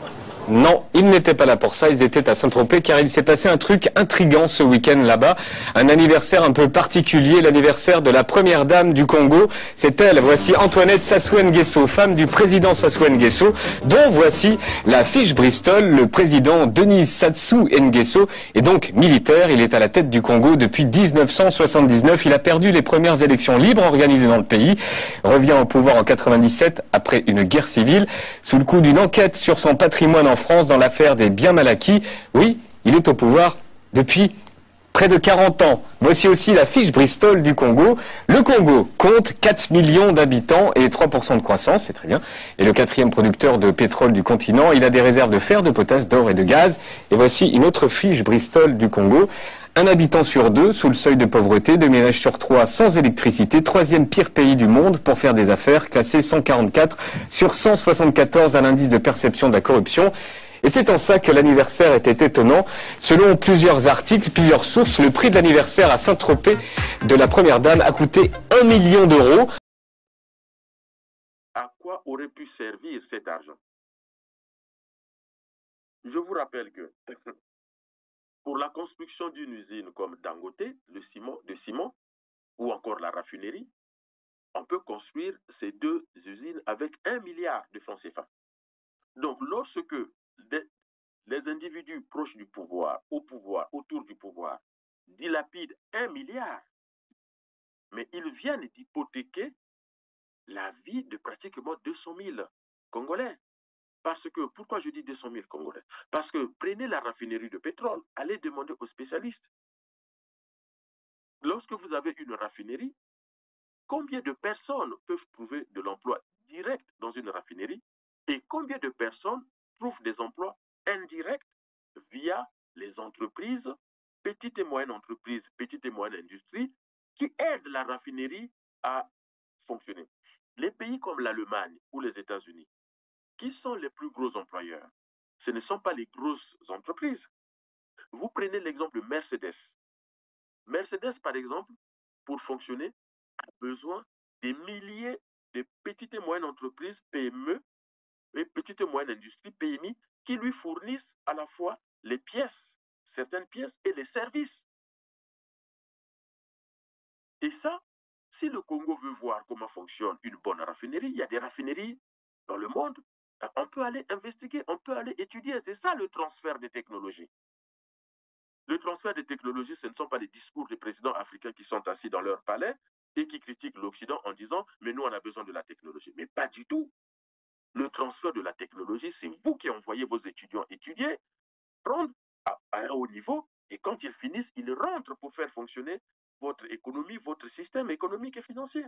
Non, ils n'étaient pas là pour ça, ils étaient à Saint-Tropez car il s'est passé un truc intriguant ce week-end là-bas. Un anniversaire un peu particulier, l'anniversaire de la première dame du Congo. C'est elle, voici Antoinette Sassou Nguesso, femme du président Sassou Nguesso, dont voici la fiche Bristol. Le président Denis Sassou Nguesso est donc militaire, il est à la tête du Congo depuis 1979. Il a perdu les premières élections libres organisées dans le pays, revient au pouvoir en 97 après une guerre civile, sous le coup d'une enquête sur son patrimoine en France dans l'affaire des biens mal acquis. Oui, il est au pouvoir depuis près de 40 ans. Voici aussi la fiche Bristol du Congo. Le Congo compte 4 millions d'habitants et 3% de croissance, c'est très bien. Et le quatrième producteur de pétrole du continent, il a des réserves de fer, de potasse, d'or et de gaz. Et voici une autre fiche Bristol du Congo. Un habitant sur deux sous le seuil de pauvreté, 2 ménages sur 3 sans électricité, troisième pire pays du monde pour faire des affaires, classé 144 sur 174 à l'indice de perception de la corruption. Et c'est en ça que l'anniversaire était étonnant. Selon plusieurs articles, plusieurs sources, le prix de l'anniversaire à Saint-Tropez de la première dame a coûté 1 million d'euros. À quoi aurait pu servir cet argent? Je vous rappelle que pour la construction d'une usine comme Dangote, de ciment, ou encore la raffinerie, on peut construire ces deux usines avec 1 milliard de francs CFA. Donc, lorsque les individus proches du pouvoir, autour du pouvoir, dilapident 1 milliard, mais ils viennent d'hypothéquer la vie de pratiquement 200 000 Congolais. Parce que, pourquoi je dis 200 000 Congolais? Parce que prenez la raffinerie de pétrole, allez demander aux spécialistes. Lorsque vous avez une raffinerie, combien de personnes peuvent trouver de l'emploi direct dans une raffinerie et combien de personnes trouvent des emplois indirects via les entreprises, petites et moyennes entreprises, petites et moyennes industries, qui aident la raffinerie à fonctionner. Les pays comme l'Allemagne ou les États-Unis, qui sont les plus gros employeurs? Ce ne sont pas les grosses entreprises. Vous prenez l'exemple de Mercedes. Mercedes, par exemple, pour fonctionner, a besoin des milliers de petites et moyennes entreprises, PME, et petites et moyennes industries, PMI, qui lui fournissent à la fois les pièces, certaines pièces, et les services. Et ça, si le Congo veut voir comment fonctionne une bonne raffinerie, il y a des raffineries dans le monde, on peut aller investiguer, on peut aller étudier. C'est ça le transfert des technologies. Le transfert des technologies, ce ne sont pas les discours des présidents africains qui sont assis dans leur palais et qui critiquent l'Occident en disant « mais nous, on a besoin de la technologie ». Mais pas du tout. Le transfert de la technologie, c'est vous qui envoyez vos étudiants étudier, prendre à un haut niveau, et quand ils finissent, ils rentrent pour faire fonctionner votre économie, votre système économique et financier.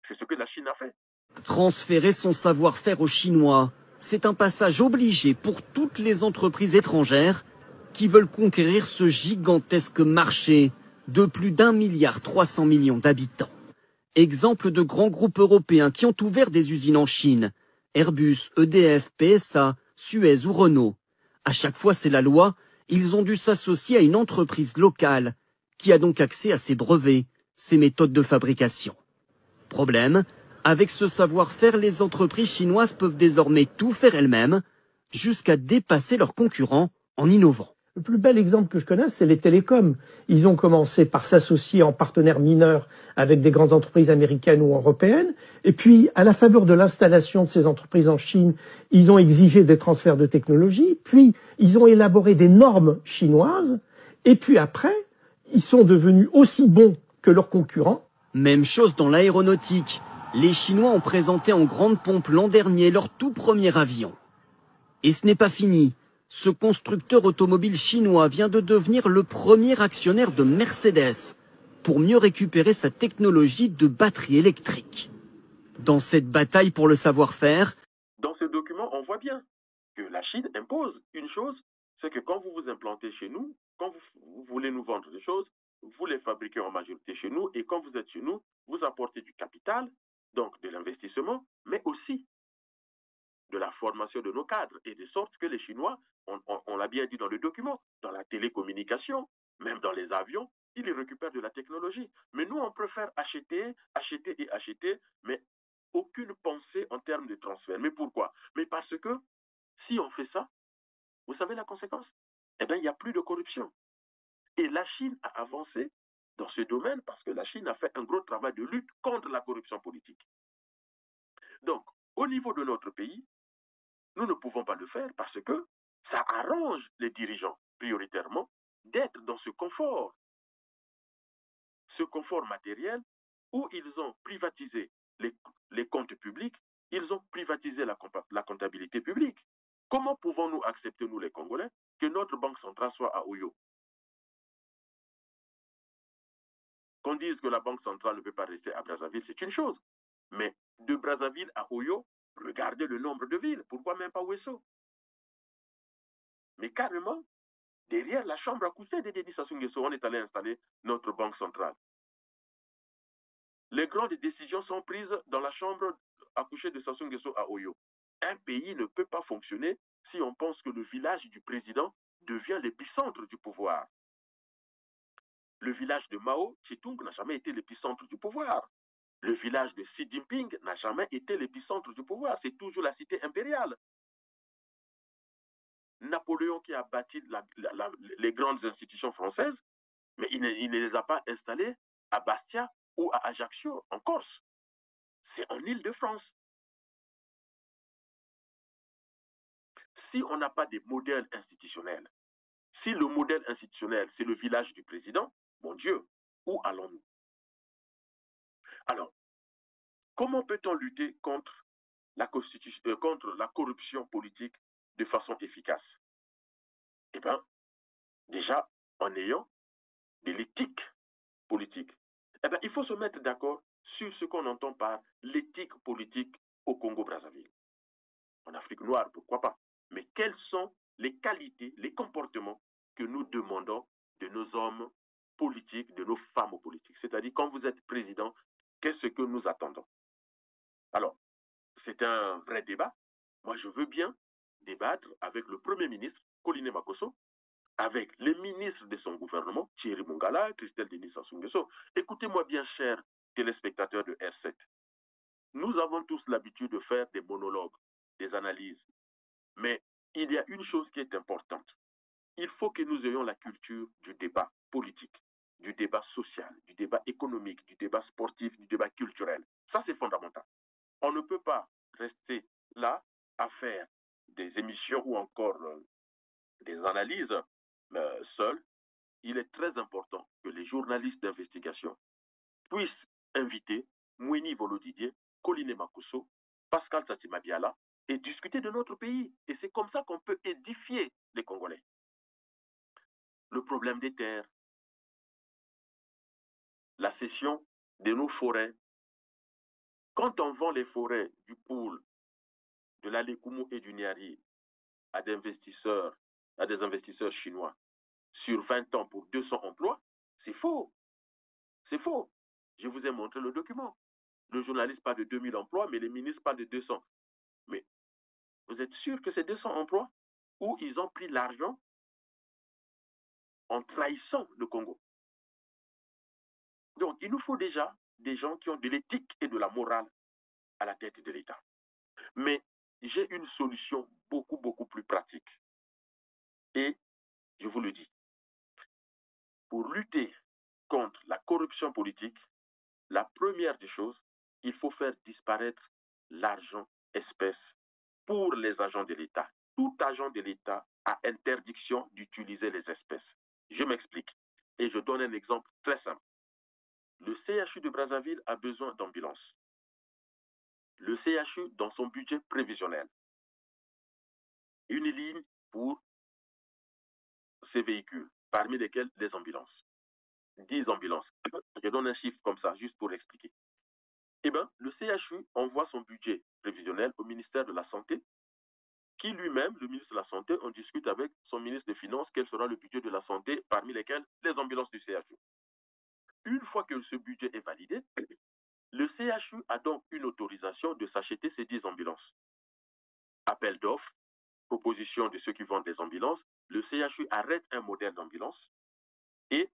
C'est ce que la Chine a fait. Transférer son savoir-faire aux Chinois, c'est un passage obligé pour toutes les entreprises étrangères qui veulent conquérir ce gigantesque marché de plus d'1,3 milliard d'habitants. Exemple de grands groupes européens qui ont ouvert des usines en Chine, Airbus, EDF, PSA, Suez ou Renault. À chaque fois, c'est la loi, ils ont dû s'associer à une entreprise locale qui a donc accès à ses brevets, ses méthodes de fabrication. Problème, avec ce savoir-faire, les entreprises chinoises peuvent désormais tout faire elles-mêmes, jusqu'à dépasser leurs concurrents en innovant. Le plus bel exemple que je connaisse, c'est les télécoms. Ils ont commencé par s'associer en partenaires mineurs avec des grandes entreprises américaines ou européennes. Et puis, à la faveur de l'installation de ces entreprises en Chine, ils ont exigé des transferts de technologie. Puis, ils ont élaboré des normes chinoises. Et puis après, ils sont devenus aussi bons que leurs concurrents. Même chose dans l'aéronautique. Les Chinois ont présenté en grande pompe l'an dernier leur tout premier avion. Et ce n'est pas fini. Ce constructeur automobile chinois vient de devenir le premier actionnaire de Mercedes pour mieux récupérer sa technologie de batterie électrique. Dans cette bataille pour le savoir-faire, dans ce document, on voit bien que la Chine impose une chose, c'est que quand vous vous implantez chez nous, quand vous voulez nous vendre des choses, vous les fabriquez en majorité chez nous, et quand vous êtes chez nous, vous apportez du capital, donc de l'investissement, mais aussi de la formation de nos cadres, et de sorte que les Chinois, on l'a bien dit dans le document, dans la télécommunication, même dans les avions, ils récupèrent de la technologie. Mais nous, on préfère acheter, acheter et acheter, mais aucune pensée en termes de transfert. Mais pourquoi? Mais parce que si on fait ça, vous savez la conséquence? Eh bien, il n'y a plus de corruption. Et la Chine a avancé dans ce domaine parce que la Chine a fait un gros travail de lutte contre la corruption politique. Donc, au niveau de notre pays, nous ne pouvons pas le faire parce que ça arrange les dirigeants, prioritairement, d'être dans ce confort matériel où ils ont privatisé les comptes publics, ils ont privatisé la comptabilité publique. Comment pouvons-nous accepter, nous les Congolais, que notre banque centrale soit à Oyo? Qu'on dise que la banque centrale ne peut pas rester à Brazzaville, c'est une chose. Mais de Brazzaville à Oyo, regardez le nombre de villes. Pourquoi même pas Ouesso? Mais carrément, derrière la chambre à coucher de Denis Sassou Nguesso, on est allé installer notre banque centrale. Les grandes décisions sont prises dans la chambre à coucher de Sassou Nguesso à Oyo. Un pays ne peut pas fonctionner si on pense que le village du président devient l'épicentre du pouvoir. Le village de Mao Tse-tung n'a jamais été l'épicentre du pouvoir. Le village de Xi Jinping n'a jamais été l'épicentre du pouvoir. C'est toujours la cité impériale. Napoléon qui a bâti les grandes institutions françaises, mais il ne les a pas installées à Bastia ou à Ajaccio, en Corse. C'est en Île-de-France. Si on n'a pas de modèle institutionnel, si le modèle institutionnel, c'est le village du président, mon Dieu, où allons-nous? Alors, comment peut-on lutter contre contre la corruption politique de façon efficace? Eh bien, déjà, en ayant de l'éthique politique. Eh bien, il faut se mettre d'accord sur ce qu'on entend par l'éthique politique au Congo-Brazzaville. En Afrique noire, pourquoi pas? Mais quelles sont les qualités, les comportements que nous demandons de nos hommes politiques, de nos femmes politiques? C'est-à-dire, quand vous êtes président, qu'est-ce que nous attendons? Alors, c'est un vrai débat. Moi, je veux bien débattre avec le Premier ministre, Koliné Makosso, avec les ministres de son gouvernement, Thierry Mongala, Christelle Denis Sassou Nguesso. Écoutez-moi bien, chers téléspectateurs de R7. Nous avons tous l'habitude de faire des monologues, des analyses. Mais il y a une chose qui est importante. Il faut que nous ayons la culture du débat politique, du débat social, du débat économique, du débat sportif, du débat culturel. Ça, c'est fondamental. On ne peut pas rester là à faire des émissions ou encore des analyses seuls. Il est très important que les journalistes d'investigation puissent inviter Mouni Volodidier, Koliné Makosso, Pascal Tsatimabiala et discuter de notre pays. Et c'est comme ça qu'on peut édifier les Congolais. Le problème des terres, la cession de nos forêts. Quand on vend les forêts du Poul, de l'Alekumu et du Niari à des investisseurs chinois sur 20 ans pour 200 emplois, c'est faux. C'est faux. Je vous ai montré le document. Le journaliste parle de 2000 emplois, mais les ministres parlent de 200. Mais vous êtes sûr que c'est 200 emplois où ils ont pris l'argent en trahissant le Congo? Donc, il nous faut déjà des gens qui ont de l'éthique et de la morale à la tête de l'État. Mais j'ai une solution beaucoup plus pratique. Et je vous le dis, pour lutter contre la corruption politique, la première des choses, il faut faire disparaître l'argent espèce pour les agents de l'État. Tout agent de l'État a interdiction d'utiliser les espèces. Je m'explique. Et je donne un exemple très simple. Le CHU de Brazzaville a besoin d'ambulances. Le CHU, dans son budget prévisionnel, une ligne pour ces véhicules, parmi lesquels les ambulances. 10 ambulances. Je donne un chiffre comme ça, juste pour expliquer. Eh bien, le CHU envoie son budget prévisionnel au ministère de la Santé, qui lui-même, le ministre de la Santé, on discute avec son ministre des Finances quel sera le budget de la Santé, parmi lesquels les ambulances du CHU. Une fois que ce budget est validé, le CHU a donc une autorisation de s'acheter ces 10 ambulances. Appel d'offres, proposition de ceux qui vendent des ambulances, le CHU arrête un modèle d'ambulance et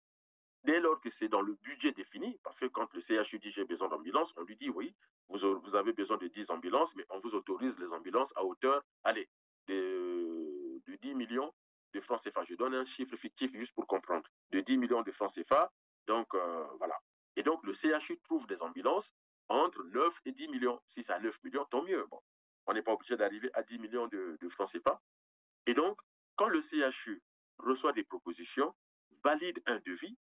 dès lors que c'est dans le budget défini, parce que quand le CHU dit j'ai besoin d'ambulances, on lui dit oui, vous avez besoin de 10 ambulances, mais on vous autorise les ambulances à hauteur, allez, de 10 millions de francs CFA. Je donne un chiffre fictif juste pour comprendre. De 10 millions de francs CFA, donc voilà. Et donc le CHU trouve des ambulances entre 9 et 10 millions. Si c'est à 9 millions, tant mieux. Bon, on n'est pas obligé d'arriver à 10 millions de francs CFA. Et donc, quand le CHU reçoit des propositions, valide un devis,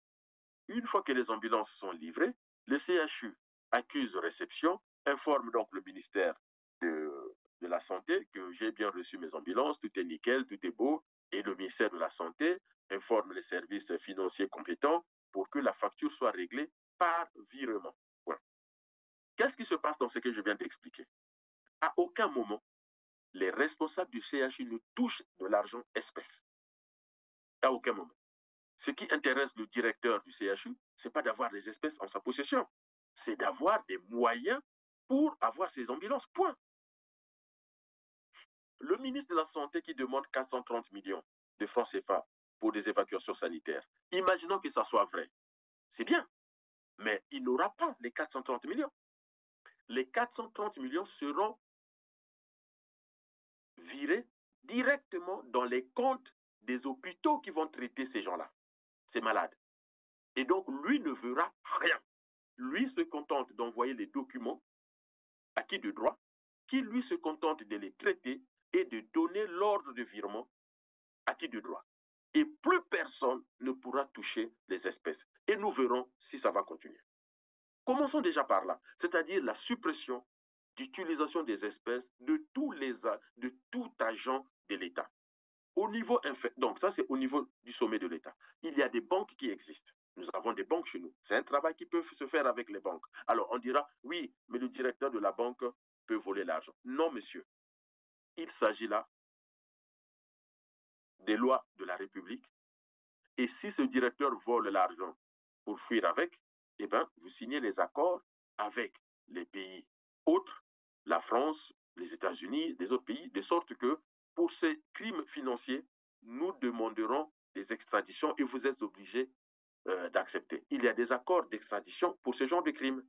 une fois que les ambulances sont livrées, le CHU accuse réception, informe donc le ministère de la Santé que j'ai bien reçu mes ambulances, tout est nickel, tout est beau, et le ministère de la Santé informe les services financiers compétents pour que la facture soit réglée par virement. Voilà. Qu'est-ce qui se passe dans ce que je viens d'expliquer? À aucun moment, les responsables du CHU ne touchent de l'argent espèce. À aucun moment. Ce qui intéresse le directeur du CHU, ce n'est pas d'avoir les espèces en sa possession, c'est d'avoir des moyens pour avoir ces ambulances, point. Le ministre de la Santé qui demande 430 millions de francs CFA pour des évacuations sanitaires, imaginons que ça soit vrai, c'est bien, mais il n'aura pas les 430 millions. Les 430 millions seront virés directement dans les comptes des hôpitaux qui vont traiter ces gens-là, ces malades. Et donc, lui ne verra rien. Lui se contente d'envoyer les documents à qui de droit, qui lui se contente de les traiter et de donner l'ordre de virement à qui de droit. Et plus personne ne pourra toucher les espèces. Et nous verrons si ça va continuer. Commençons déjà par là, c'est-à-dire la suppression d'utilisation des espèces de tout agent de l'État. Au niveau donc ça c'est au niveau du sommet de l'État. Il y a des banques qui existent. Nous avons des banques chez nous. C'est un travail qui peut se faire avec les banques. Alors on dira, oui, mais le directeur de la banque peut voler l'argent. Non, monsieur. Il s'agit là des lois de la République. Et si ce directeur vole l'argent pour fuir avec, eh bien, vous signez les accords avec les pays autres, la France, les États-Unis, des autres pays, de sorte que pour ces crimes financiers, nous demanderons des extraditions et vous êtes obligés d'accepter. Il y a des accords d'extradition pour ce genre de crimes.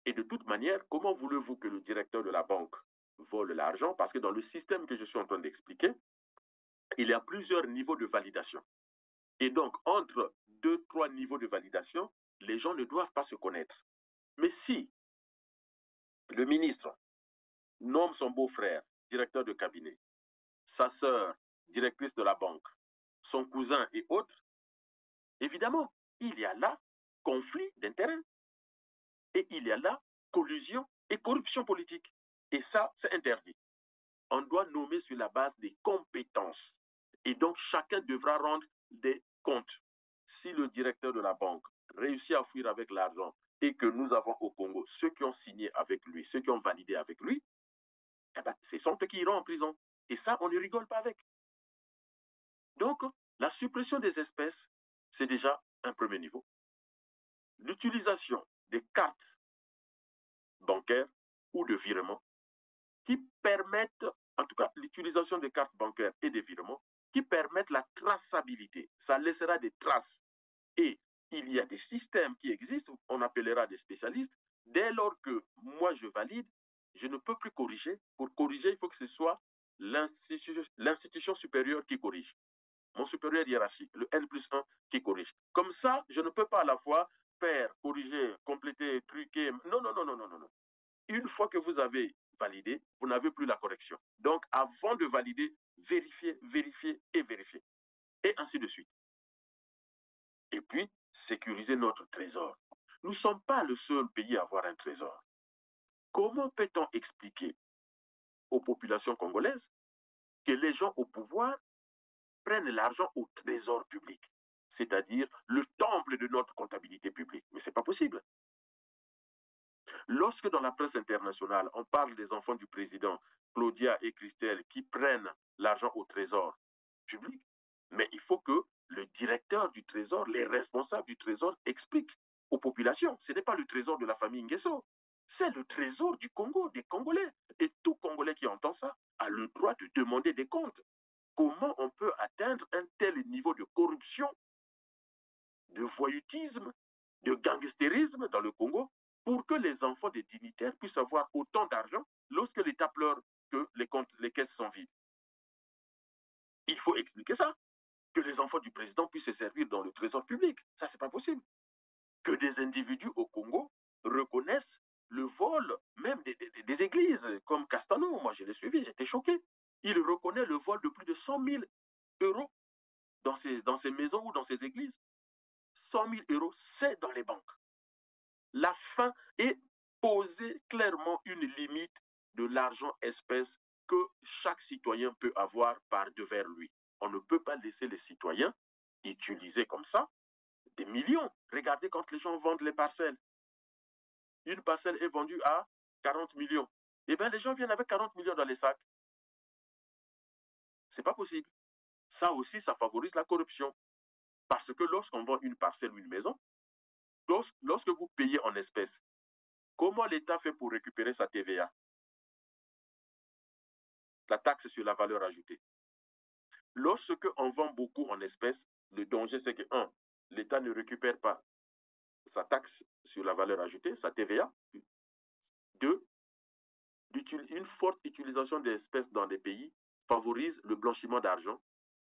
Et de toute manière, comment voulez-vous que le directeur de la banque vole l'argent? Parce que dans le système que je suis en train d'expliquer, il y a plusieurs niveaux de validation. Et donc, entre 2-3 niveaux de validation, les gens ne doivent pas se connaître. Mais si le ministre nomme son beau-frère directeur de cabinet, sa sœur directrice de la banque, son cousin et autres, évidemment, il y a là conflit d'intérêts. Et il y a là collusion et corruption politique. Et ça, c'est interdit. On doit nommer sur la base des compétences. Et donc, chacun devra rendre des comptes. Si le directeur de la banque réussit à fuir avec l'argent et que nous avons au Congo ceux qui ont signé avec lui, ceux qui ont validé avec lui, eh ben, ce sont eux qui iront en prison. Et ça, on ne rigole pas avec. Donc, la suppression des espèces, c'est déjà un premier niveau. L'utilisation des cartes bancaires ou de virements qui permettent, en tout cas l'utilisation des cartes bancaires et des virements, qui permettent la traçabilité. Ça laissera des traces. Et il y a des systèmes qui existent, on appellera des spécialistes. Dès lors que moi je valide, je ne peux plus corriger. Pour corriger, il faut que ce soit l'institution supérieure qui corrige. Mon supérieur hiérarchique, le N+1 qui corrige. Comme ça, je ne peux pas à la fois faire, corriger, compléter, truquer. Non, non, non, non, non, non. Une fois que vous avez validé, vous n'avez plus la correction. Donc, avant de valider, vérifier, vérifier et vérifier. Et ainsi de suite. Et puis, sécuriser notre trésor. Nous ne sommes pas le seul pays à avoir un trésor. Comment peut-on expliquer aux populations congolaises que les gens au pouvoir prennent l'argent au trésor public, c'est-à-dire le temple de notre comptabilité publique? Mais ce n'est pas possible. Lorsque dans la presse internationale, on parle des enfants du président, Claudia et Christelle, qui prennent l'argent au trésor public, mais il faut que le directeur du trésor, les responsables du trésor expliquent aux populations. Ce n'est pas le trésor de la famille Nguesso, c'est le trésor du Congo, des Congolais. Et tout Congolais qui entend ça a le droit de demander des comptes. Comment on peut atteindre un tel niveau de corruption, de voyoutisme, de gangstérisme dans le Congo pour que les enfants des dignitaires puissent avoir autant d'argent lorsque l'État pleure que les caisses sont vides? Il faut expliquer ça. Que les enfants du président puissent se servir dans le trésor public. Ça, c'est pas possible. Que des individus au Congo reconnaissent le vol même des églises, comme Castano. Moi, je l'ai suivi, j'étais choqué. Il reconnaît le vol de plus de 100 000 euros dans ces maisons ou dans ces églises. 100 000 euros, c'est dans les banques. La fin est poser clairement une limite de l'argent espèce que chaque citoyen peut avoir par devers lui. On ne peut pas laisser les citoyens utiliser comme ça des millions. Regardez quand les gens vendent les parcelles. Une parcelle est vendue à 40 millions. Eh bien, les gens viennent avec 40 millions dans les sacs. Ce n'est pas possible. Ça aussi, ça favorise la corruption. Parce que lorsqu'on vend une parcelle ou une maison, lorsque vous payez en espèces, comment l'État fait pour récupérer sa TVA? La taxe sur la valeur ajoutée. Lorsque on vend beaucoup en espèces, le danger c'est que, 1, l'État ne récupère pas sa taxe sur la valeur ajoutée, sa TVA. 2, une forte utilisation des espèces dans des pays favorise le blanchiment d'argent,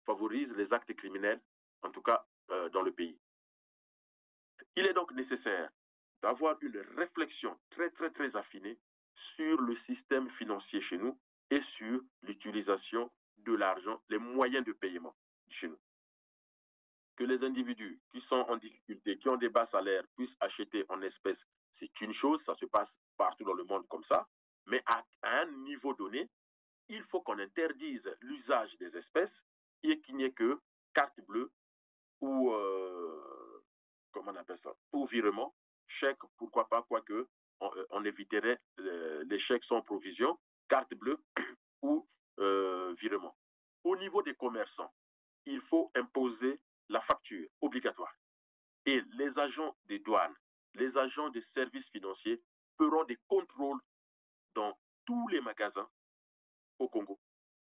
favorise les actes criminels, en tout cas dans le pays. Il est donc nécessaire d'avoir une réflexion très, très, très affinée sur le système financier chez nous et sur l'utilisation de l'argent, les moyens de paiement chez nous. Que les individus qui sont en difficulté, qui ont des bas salaires, puissent acheter en espèces, c'est une chose, ça se passe partout dans le monde comme ça. Mais à un niveau donné, il faut qu'on interdise l'usage des espèces et qu'il n'y ait que carte bleue ou, comment on appelle ça, ou virement, chèque, pourquoi pas, quoique on éviterait les chèques sans provision, carte bleue ou virement. Au niveau des commerçants, il faut imposer la facture obligatoire. Et les agents des douanes, les agents des services financiers feront des contrôles dans tous les magasins au Congo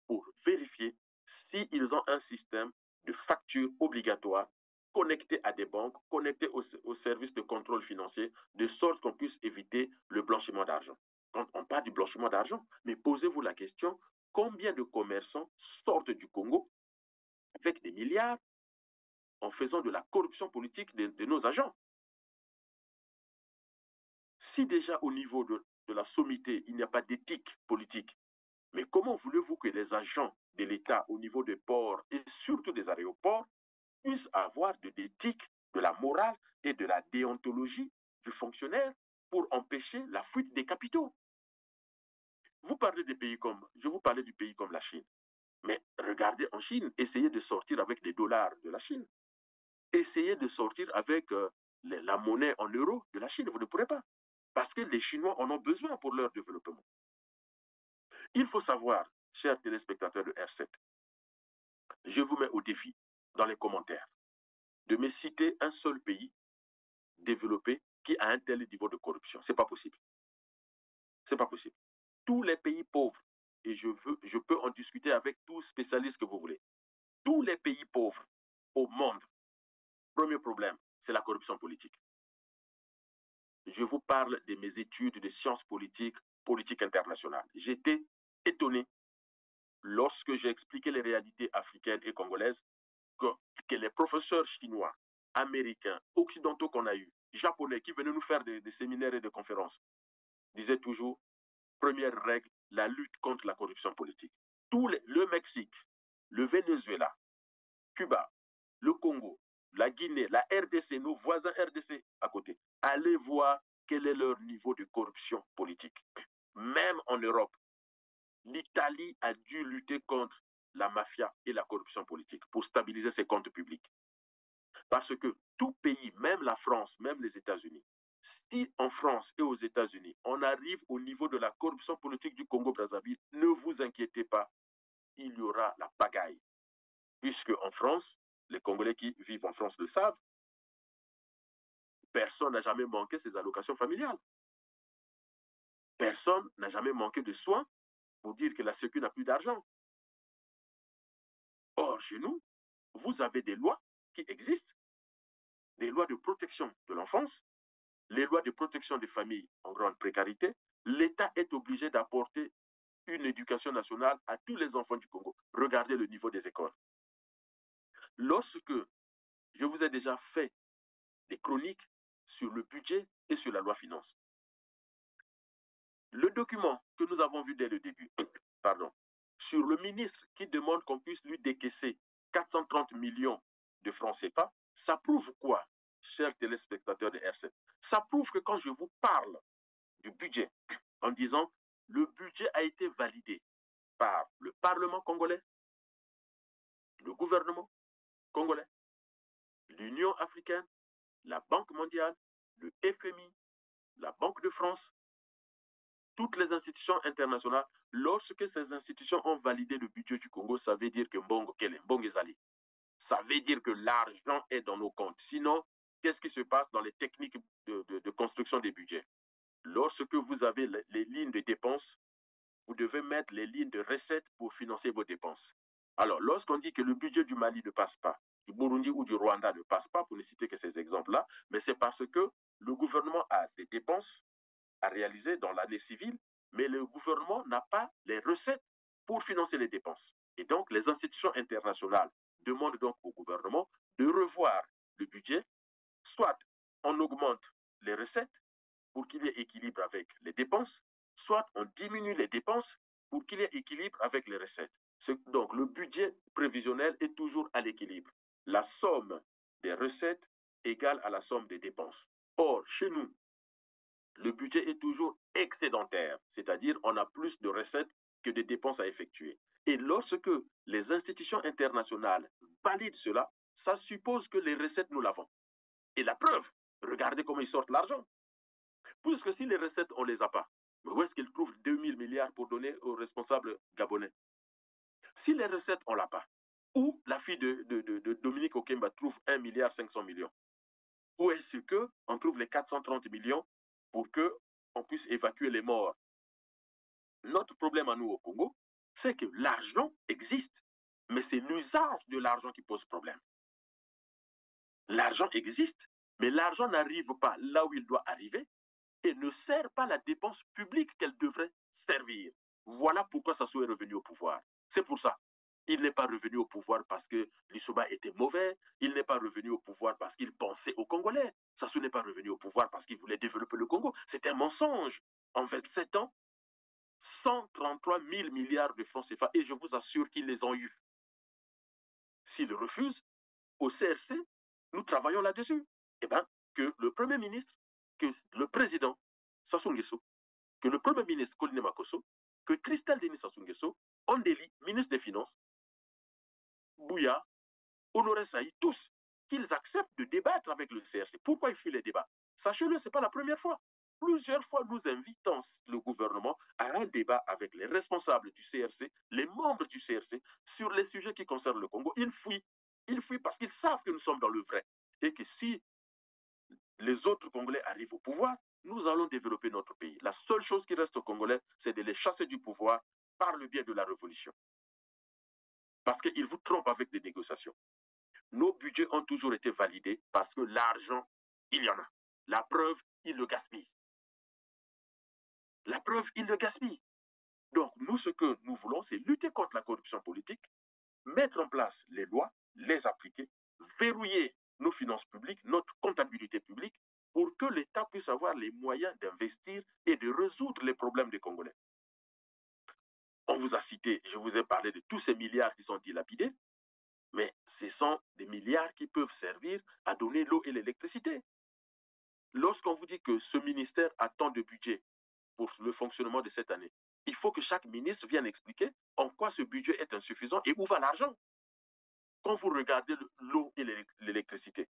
pour vérifier s'ils ont un système de facture obligatoire connecté à des banques, connecté aux services de contrôle financier, de sorte qu'on puisse éviter le blanchiment d'argent. Quand on parle du blanchiment d'argent, mais posez-vous la question, combien de commerçants sortent du Congo avec des milliards en faisant de la corruption politique de nos agents? Si déjà au niveau de la sommité, il n'y a pas d'éthique politique, mais comment voulez-vous que les agents de l'État au niveau des ports et surtout des aéroports puissent avoir de l'éthique, de la morale et de la déontologie du fonctionnaire pour empêcher la fuite des capitaux? Vous parlez des pays comme, je vous parlais du pays comme la Chine, mais regardez en Chine, essayez de sortir avec les dollars de la Chine. Essayez de sortir avec la monnaie en euros de la Chine. Vous ne pourrez pas. Parce que les Chinois en ont besoin pour leur développement. Il faut savoir, chers téléspectateurs de R7, je vous mets au défi dans les commentaires de me citer un seul pays développé qui a un tel niveau de corruption. Ce n'est pas possible. Ce n'est pas possible. Tous les pays pauvres, et je peux en discuter avec tous spécialistes que vous voulez, tous les pays pauvres au monde, premier problème, c'est la corruption politique. Je vous parle de mes études de sciences politiques, politique internationale. J'étais étonné lorsque j'ai expliqué les réalités africaines et congolaises que les professeurs chinois, américains, occidentaux qu'on a eus, japonais qui venaient nous faire des séminaires et des conférences, disaient toujours, première règle, la lutte contre la corruption politique. Le Mexique, le Venezuela, Cuba, le Congo, la Guinée, la RDC, nos voisins RDC à côté, allez voir quel est leur niveau de corruption politique. Même en Europe, l'Italie a dû lutter contre la mafia et la corruption politique pour stabiliser ses comptes publics. Parce que tout pays, même la France, même les États-Unis, si en France et aux États-Unis, on arrive au niveau de la corruption politique du Congo-Brazzaville, ne vous inquiétez pas, il y aura la pagaille. Puisque en France, les Congolais qui vivent en France le savent, personne n'a jamais manqué ses allocations familiales. Personne n'a jamais manqué de soins pour dire que la Sécu n'a plus d'argent. Or, chez nous, vous avez des lois qui existent, des lois de protection de l'enfance, les lois de protection des familles en grande précarité. L'État est obligé d'apporter une éducation nationale à tous les enfants du Congo. Regardez le niveau des écoles. Lorsque je vous ai déjà fait des chroniques sur le budget et sur la loi finance, le document que nous avons vu dès le début, sur le ministre qui demande qu'on puisse lui décaisser 430 millions de francs CFA, ça prouve quoi, chers téléspectateurs de R7? Ça prouve que quand je vous parle du budget, en disant le budget a été validé par le Parlement congolais, le gouvernement congolais, l'Union africaine, la Banque mondiale, le FMI, la Banque de France, toutes les institutions internationales, lorsque ces institutions ont validé le budget du Congo, ça veut dire que Mbongo Ezali. Ça veut dire que l'argent est dans nos comptes. Sinon, qu'est-ce qui se passe dans les techniques de construction des budgets? Lorsque vous avez les lignes de dépenses, vous devez mettre les lignes de recettes pour financer vos dépenses. Alors, lorsqu'on dit que le budget du Mali ne passe pas, du Burundi ou du Rwanda ne passe pas, pour ne citer que ces exemples-là, mais c'est parce que le gouvernement a des dépenses à réaliser dans l'année civile, mais le gouvernement n'a pas les recettes pour financer les dépenses. Et donc, les institutions internationales demandent donc au gouvernement de revoir le budget, soit on augmente les recettes pour qu'il y ait équilibre avec les dépenses, soit on diminue les dépenses pour qu'il y ait équilibre avec les recettes. Donc, le budget prévisionnel est toujours à l'équilibre. La somme des recettes égale à la somme des dépenses. Or, chez nous, le budget est toujours excédentaire, c'est-à-dire on a plus de recettes que de dépenses à effectuer. Et lorsque les institutions internationales valident cela, ça suppose que les recettes, nous l'avons. Et la preuve, regardez comment ils sortent l'argent. Puisque si les recettes, on ne les a pas, où est-ce qu'ils trouvent 2000 milliards pour donner aux responsables gabonais? Si les recettes, on ne l'a pas, où la fille de Dominique Okemba trouve 1,5 milliard, où est-ce qu'on trouve les 430 millions pour qu'on puisse évacuer les morts? Notre problème à nous au Congo, c'est que l'argent existe, mais c'est l'usage de l'argent qui pose problème. L'argent existe, mais l'argent n'arrive pas là où il doit arriver et ne sert pas la dépense publique qu'elle devrait servir. Voilà pourquoi Sassou est revenu au pouvoir. C'est pour ça. Il n'est pas revenu au pouvoir parce que Lissouba était mauvais. Il n'est pas revenu au pouvoir parce qu'il pensait aux Congolais. Sassou n'est pas revenu au pouvoir parce qu'il voulait développer le Congo. C'est un mensonge. En 27 ans, 133 000 milliards de francs CFA et je vous assure qu'ils les ont eus. S'ils refusent, au CRC, nous travaillons là-dessus. Eh bien, que le Premier ministre, que le président Sassou Nguesso, que le Premier ministre Koliné Makosso, que Christelle Denis Sassou Nguesso, Ondeli, ministre des Finances, Bouya, Honoré Saï, tous, qu'ils acceptent de débattre avec le CRC. Pourquoi ils fuient les débats? Sachez-le, ce n'est pas la première fois. Plusieurs fois, nous invitons le gouvernement à un débat avec les responsables du CRC, les membres du CRC, sur les sujets qui concernent le Congo. Ils fuient. Ils fuient parce qu'ils savent que nous sommes dans le vrai. Et que si les autres Congolais arrivent au pouvoir, nous allons développer notre pays. La seule chose qui reste aux Congolais, c'est de les chasser du pouvoir par le biais de la révolution. Parce qu'ils vous trompent avec des négociations. Nos budgets ont toujours été validés parce que l'argent, il y en a. La preuve, ils le gaspillent. La preuve, ils le gaspillent. Donc, nous, ce que nous voulons, c'est lutter contre la corruption politique, mettre en place les lois, les appliquer, verrouiller nos finances publiques, notre comptabilité publique, pour que l'État puisse avoir les moyens d'investir et de résoudre les problèmes des Congolais. On vous a cité, je vous ai parlé de tous ces milliards qui sont dilapidés, mais ce sont des milliards qui peuvent servir à donner l'eau et l'électricité. Lorsqu'on vous dit que ce ministère a tant de budget pour le fonctionnement de cette année, il faut que chaque ministre vienne expliquer en quoi ce budget est insuffisant et où va l'argent. Quand vous regardez l'eau et l'électricité,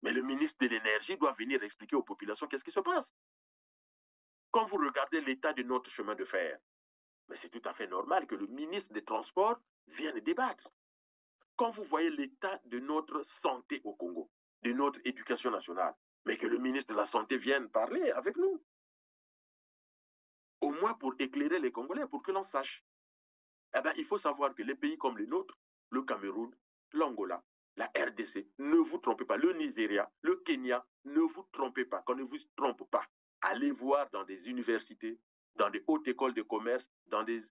mais le ministre de l'énergie doit venir expliquer aux populations qu'est-ce qui se passe. Quand vous regardez l'état de notre chemin de fer, mais c'est tout à fait normal que le ministre des Transports vienne débattre. Quand vous voyez l'état de notre santé au Congo, de notre éducation nationale, mais que le ministre de la Santé vienne parler avec nous. Au moins pour éclairer les Congolais, pour que l'on sache. Eh bien, il faut savoir que les pays comme les nôtres, le Cameroun, l'Angola, la RDC, ne vous trompez pas, le Nigeria, le Kenya, ne vous trompez pas, qu'on ne vous trompe pas. Allez voir dans des universités, dans des hautes écoles de commerce, dans des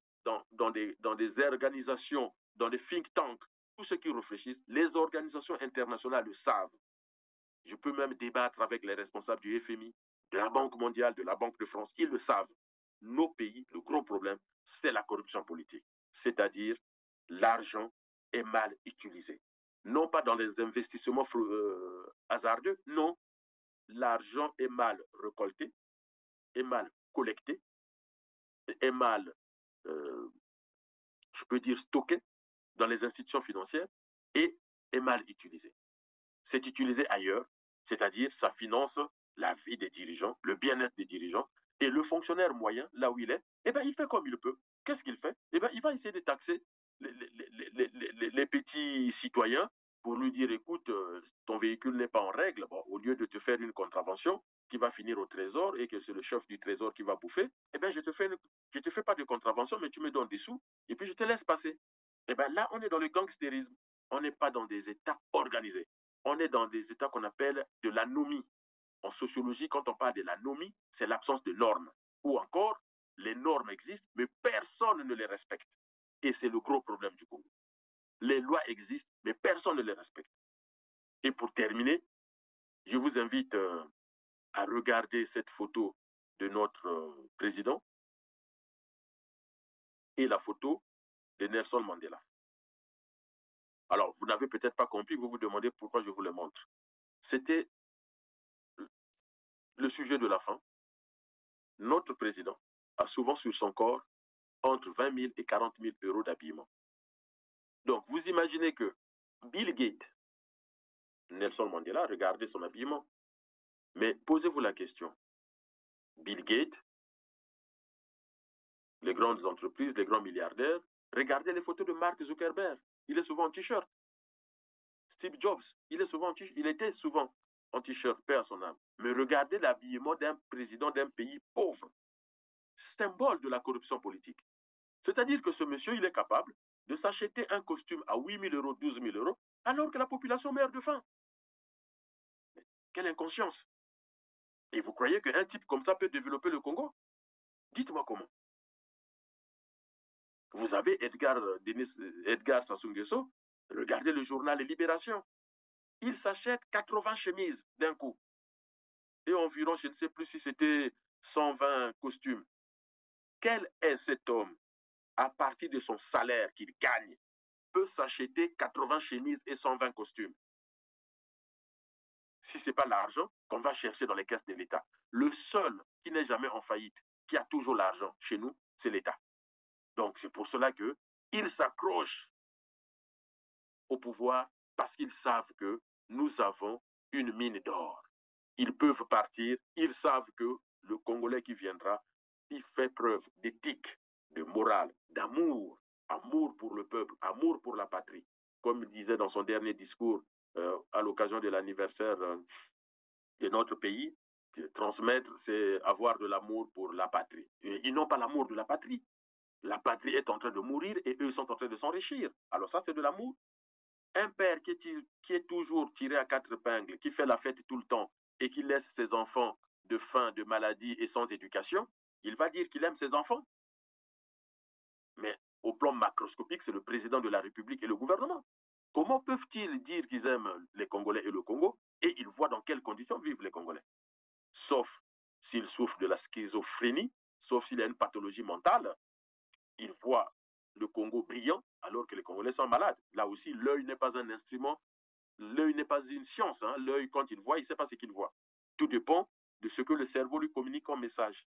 organisations, dans des think tanks, tous ceux qui réfléchissent, les organisations internationales le savent. Je peux même débattre avec les responsables du FMI, de la Banque mondiale, de la Banque de France, ils le savent. Nos pays, le gros problème, c'est la corruption politique. C'est-à-dire, l'argent est mal utilisé. Non pas dans les investissements hasardeux, non. L'argent est mal récolté, est mal collecté, est mal, je peux dire, stocké dans les institutions financières et est mal utilisé. C'est utilisé ailleurs, c'est-à-dire ça finance la vie des dirigeants, le bien-être des dirigeants, et le fonctionnaire moyen, là où il est, eh bien, il fait comme il peut. Qu'est-ce qu'il fait? Eh bien, il va essayer de taxer les petits citoyens pour lui dire, écoute, ton véhicule n'est pas en règle. Bon, au lieu de te faire une contravention qui va finir au trésor et que c'est le chef du trésor qui va bouffer, eh bien, je te fais pas de contravention, mais tu me donnes des sous et puis je te laisse passer. Eh bien, là, on est dans le gangstérisme. On n'est pas dans des États organisés. On est dans des États qu'on appelle de l'anomie. En sociologie, quand on parle de l'anomie, c'est l'absence de normes. Ou encore, les normes existent, mais personne ne les respecte. Et c'est le gros problème du Congo. Les lois existent, mais personne ne les respecte. Et pour terminer, je vous invite à regarder cette photo de notre président et la photo de Nelson Mandela. Alors, vous n'avez peut-être pas compris, vous vous demandez pourquoi je vous le montre. C'était le sujet de la fin. notre président a souvent sur son corps entre 20 000 et 40 000 euros d'habillement. Donc, vous imaginez que Bill Gates, Nelson Mandela, regardez son habillement. Mais posez-vous la question. Bill Gates, les grandes entreprises, les grands milliardaires, regardez les photos de Mark Zuckerberg. Il est souvent en t-shirt. Steve Jobs, il était souvent en t-shirt, paix à son âme. Mais regardez l'habillement d'un président d'un pays pauvre, symbole de la corruption politique. C'est-à-dire que ce monsieur, il est capable de s'acheter un costume à 8 000 euros, 12 000 euros, alors que la population meurt de faim. Quelle inconscience! Et vous croyez qu'un type comme ça peut développer le Congo? Dites-moi comment. Vous avez Edgar Sassou Nguesso, regardez le journal Libération. Il s'achète 80 chemises d'un coup. Et environ, je ne sais plus si c'était 120 costumes. Quel est cet homme, à partir de son salaire qu'il gagne, peut s'acheter 80 chemises et 120 costumes? Si ce n'est pas l'argent qu'on va chercher dans les caisses de l'État. Le seul qui n'est jamais en faillite, qui a toujours l'argent chez nous, c'est l'État. Donc, c'est pour cela qu'ils s'accrochent au pouvoir parce qu'ils savent que nous avons une mine d'or. Ils peuvent partir, ils savent que le Congolais qui viendra, il fait preuve d'éthique, de morale, d'amour, amour pour le peuple, amour pour la patrie. Comme il disait dans son dernier discours à l'occasion de l'anniversaire de notre pays, que transmettre, c'est avoir de l'amour pour la patrie. Et ils n'ont pas l'amour de la patrie. La patrie est en train de mourir et eux sont en train de s'enrichir. Alors ça, c'est de l'amour. Un père qui est toujours tiré à quatre épingles, qui fait la fête tout le temps et qui laisse ses enfants de faim, de maladie et sans éducation, il va dire qu'il aime ses enfants. Mais au plan macroscopique, c'est le président de la République et le gouvernement. Comment peuvent-ils dire qu'ils aiment les Congolais et le Congo et ils voient dans quelles conditions vivent les Congolais? Sauf s'ils souffrent de la schizophrénie, sauf s'il y a une pathologie mentale, ils voient le Congo brillant alors que les Congolais sont malades. Là aussi, l'œil n'est pas un instrument, l'œil n'est pas une science. Hein. L'œil, quand il voit, il ne sait pas ce qu'il voit. Tout dépend de ce que le cerveau lui communique comme message.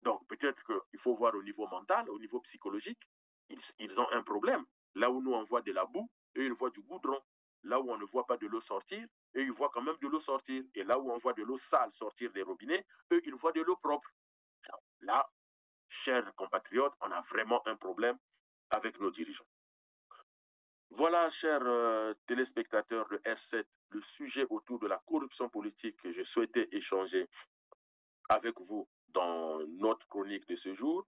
Donc, peut-être qu'il faut voir au niveau mental, au niveau psychologique, ils ont un problème. Là où nous, on voit de la boue, eux, ils voient du goudron. Là où on ne voit pas de l'eau sortir, eux, ils voient quand même de l'eau sortir. Et là où on voit de l'eau sale sortir des robinets, eux, ils voient de l'eau propre. Alors, là, chers compatriotes, on a vraiment un problème avec nos dirigeants. Voilà, chers téléspectateurs de R7, le sujet autour de la corruption politique que je souhaitais échanger avec vous dans notre chronique de ce jour.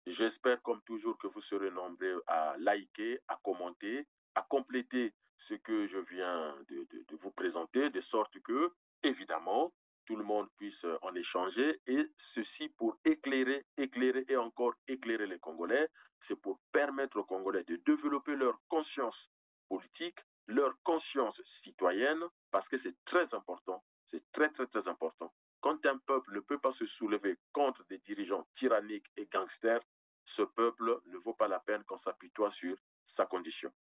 J'espère comme toujours que vous serez nombreux à liker, à commenter, à compléter ce que je viens de vous présenter, de sorte que, évidemment, tout le monde puisse en échanger, et ceci pour éclairer et encore éclairer les Congolais. C'est pour permettre aux Congolais de développer leur conscience politique, leur conscience citoyenne, parce que c'est très important, c'est très, très, très important. Quand un peuple ne peut pas se soulever contre des dirigeants tyranniques et gangsters, ce peuple ne vaut pas la peine qu'on s'apitoie sur sa condition.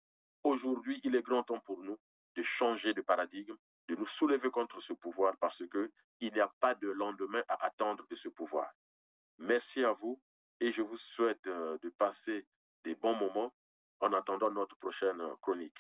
Aujourd'hui, il est grand temps pour nous de changer de paradigme, de nous soulever contre ce pouvoir parce qu'il n'y a pas de lendemain à attendre de ce pouvoir. Merci à vous et je vous souhaite de passer des bons moments en attendant notre prochaine chronique.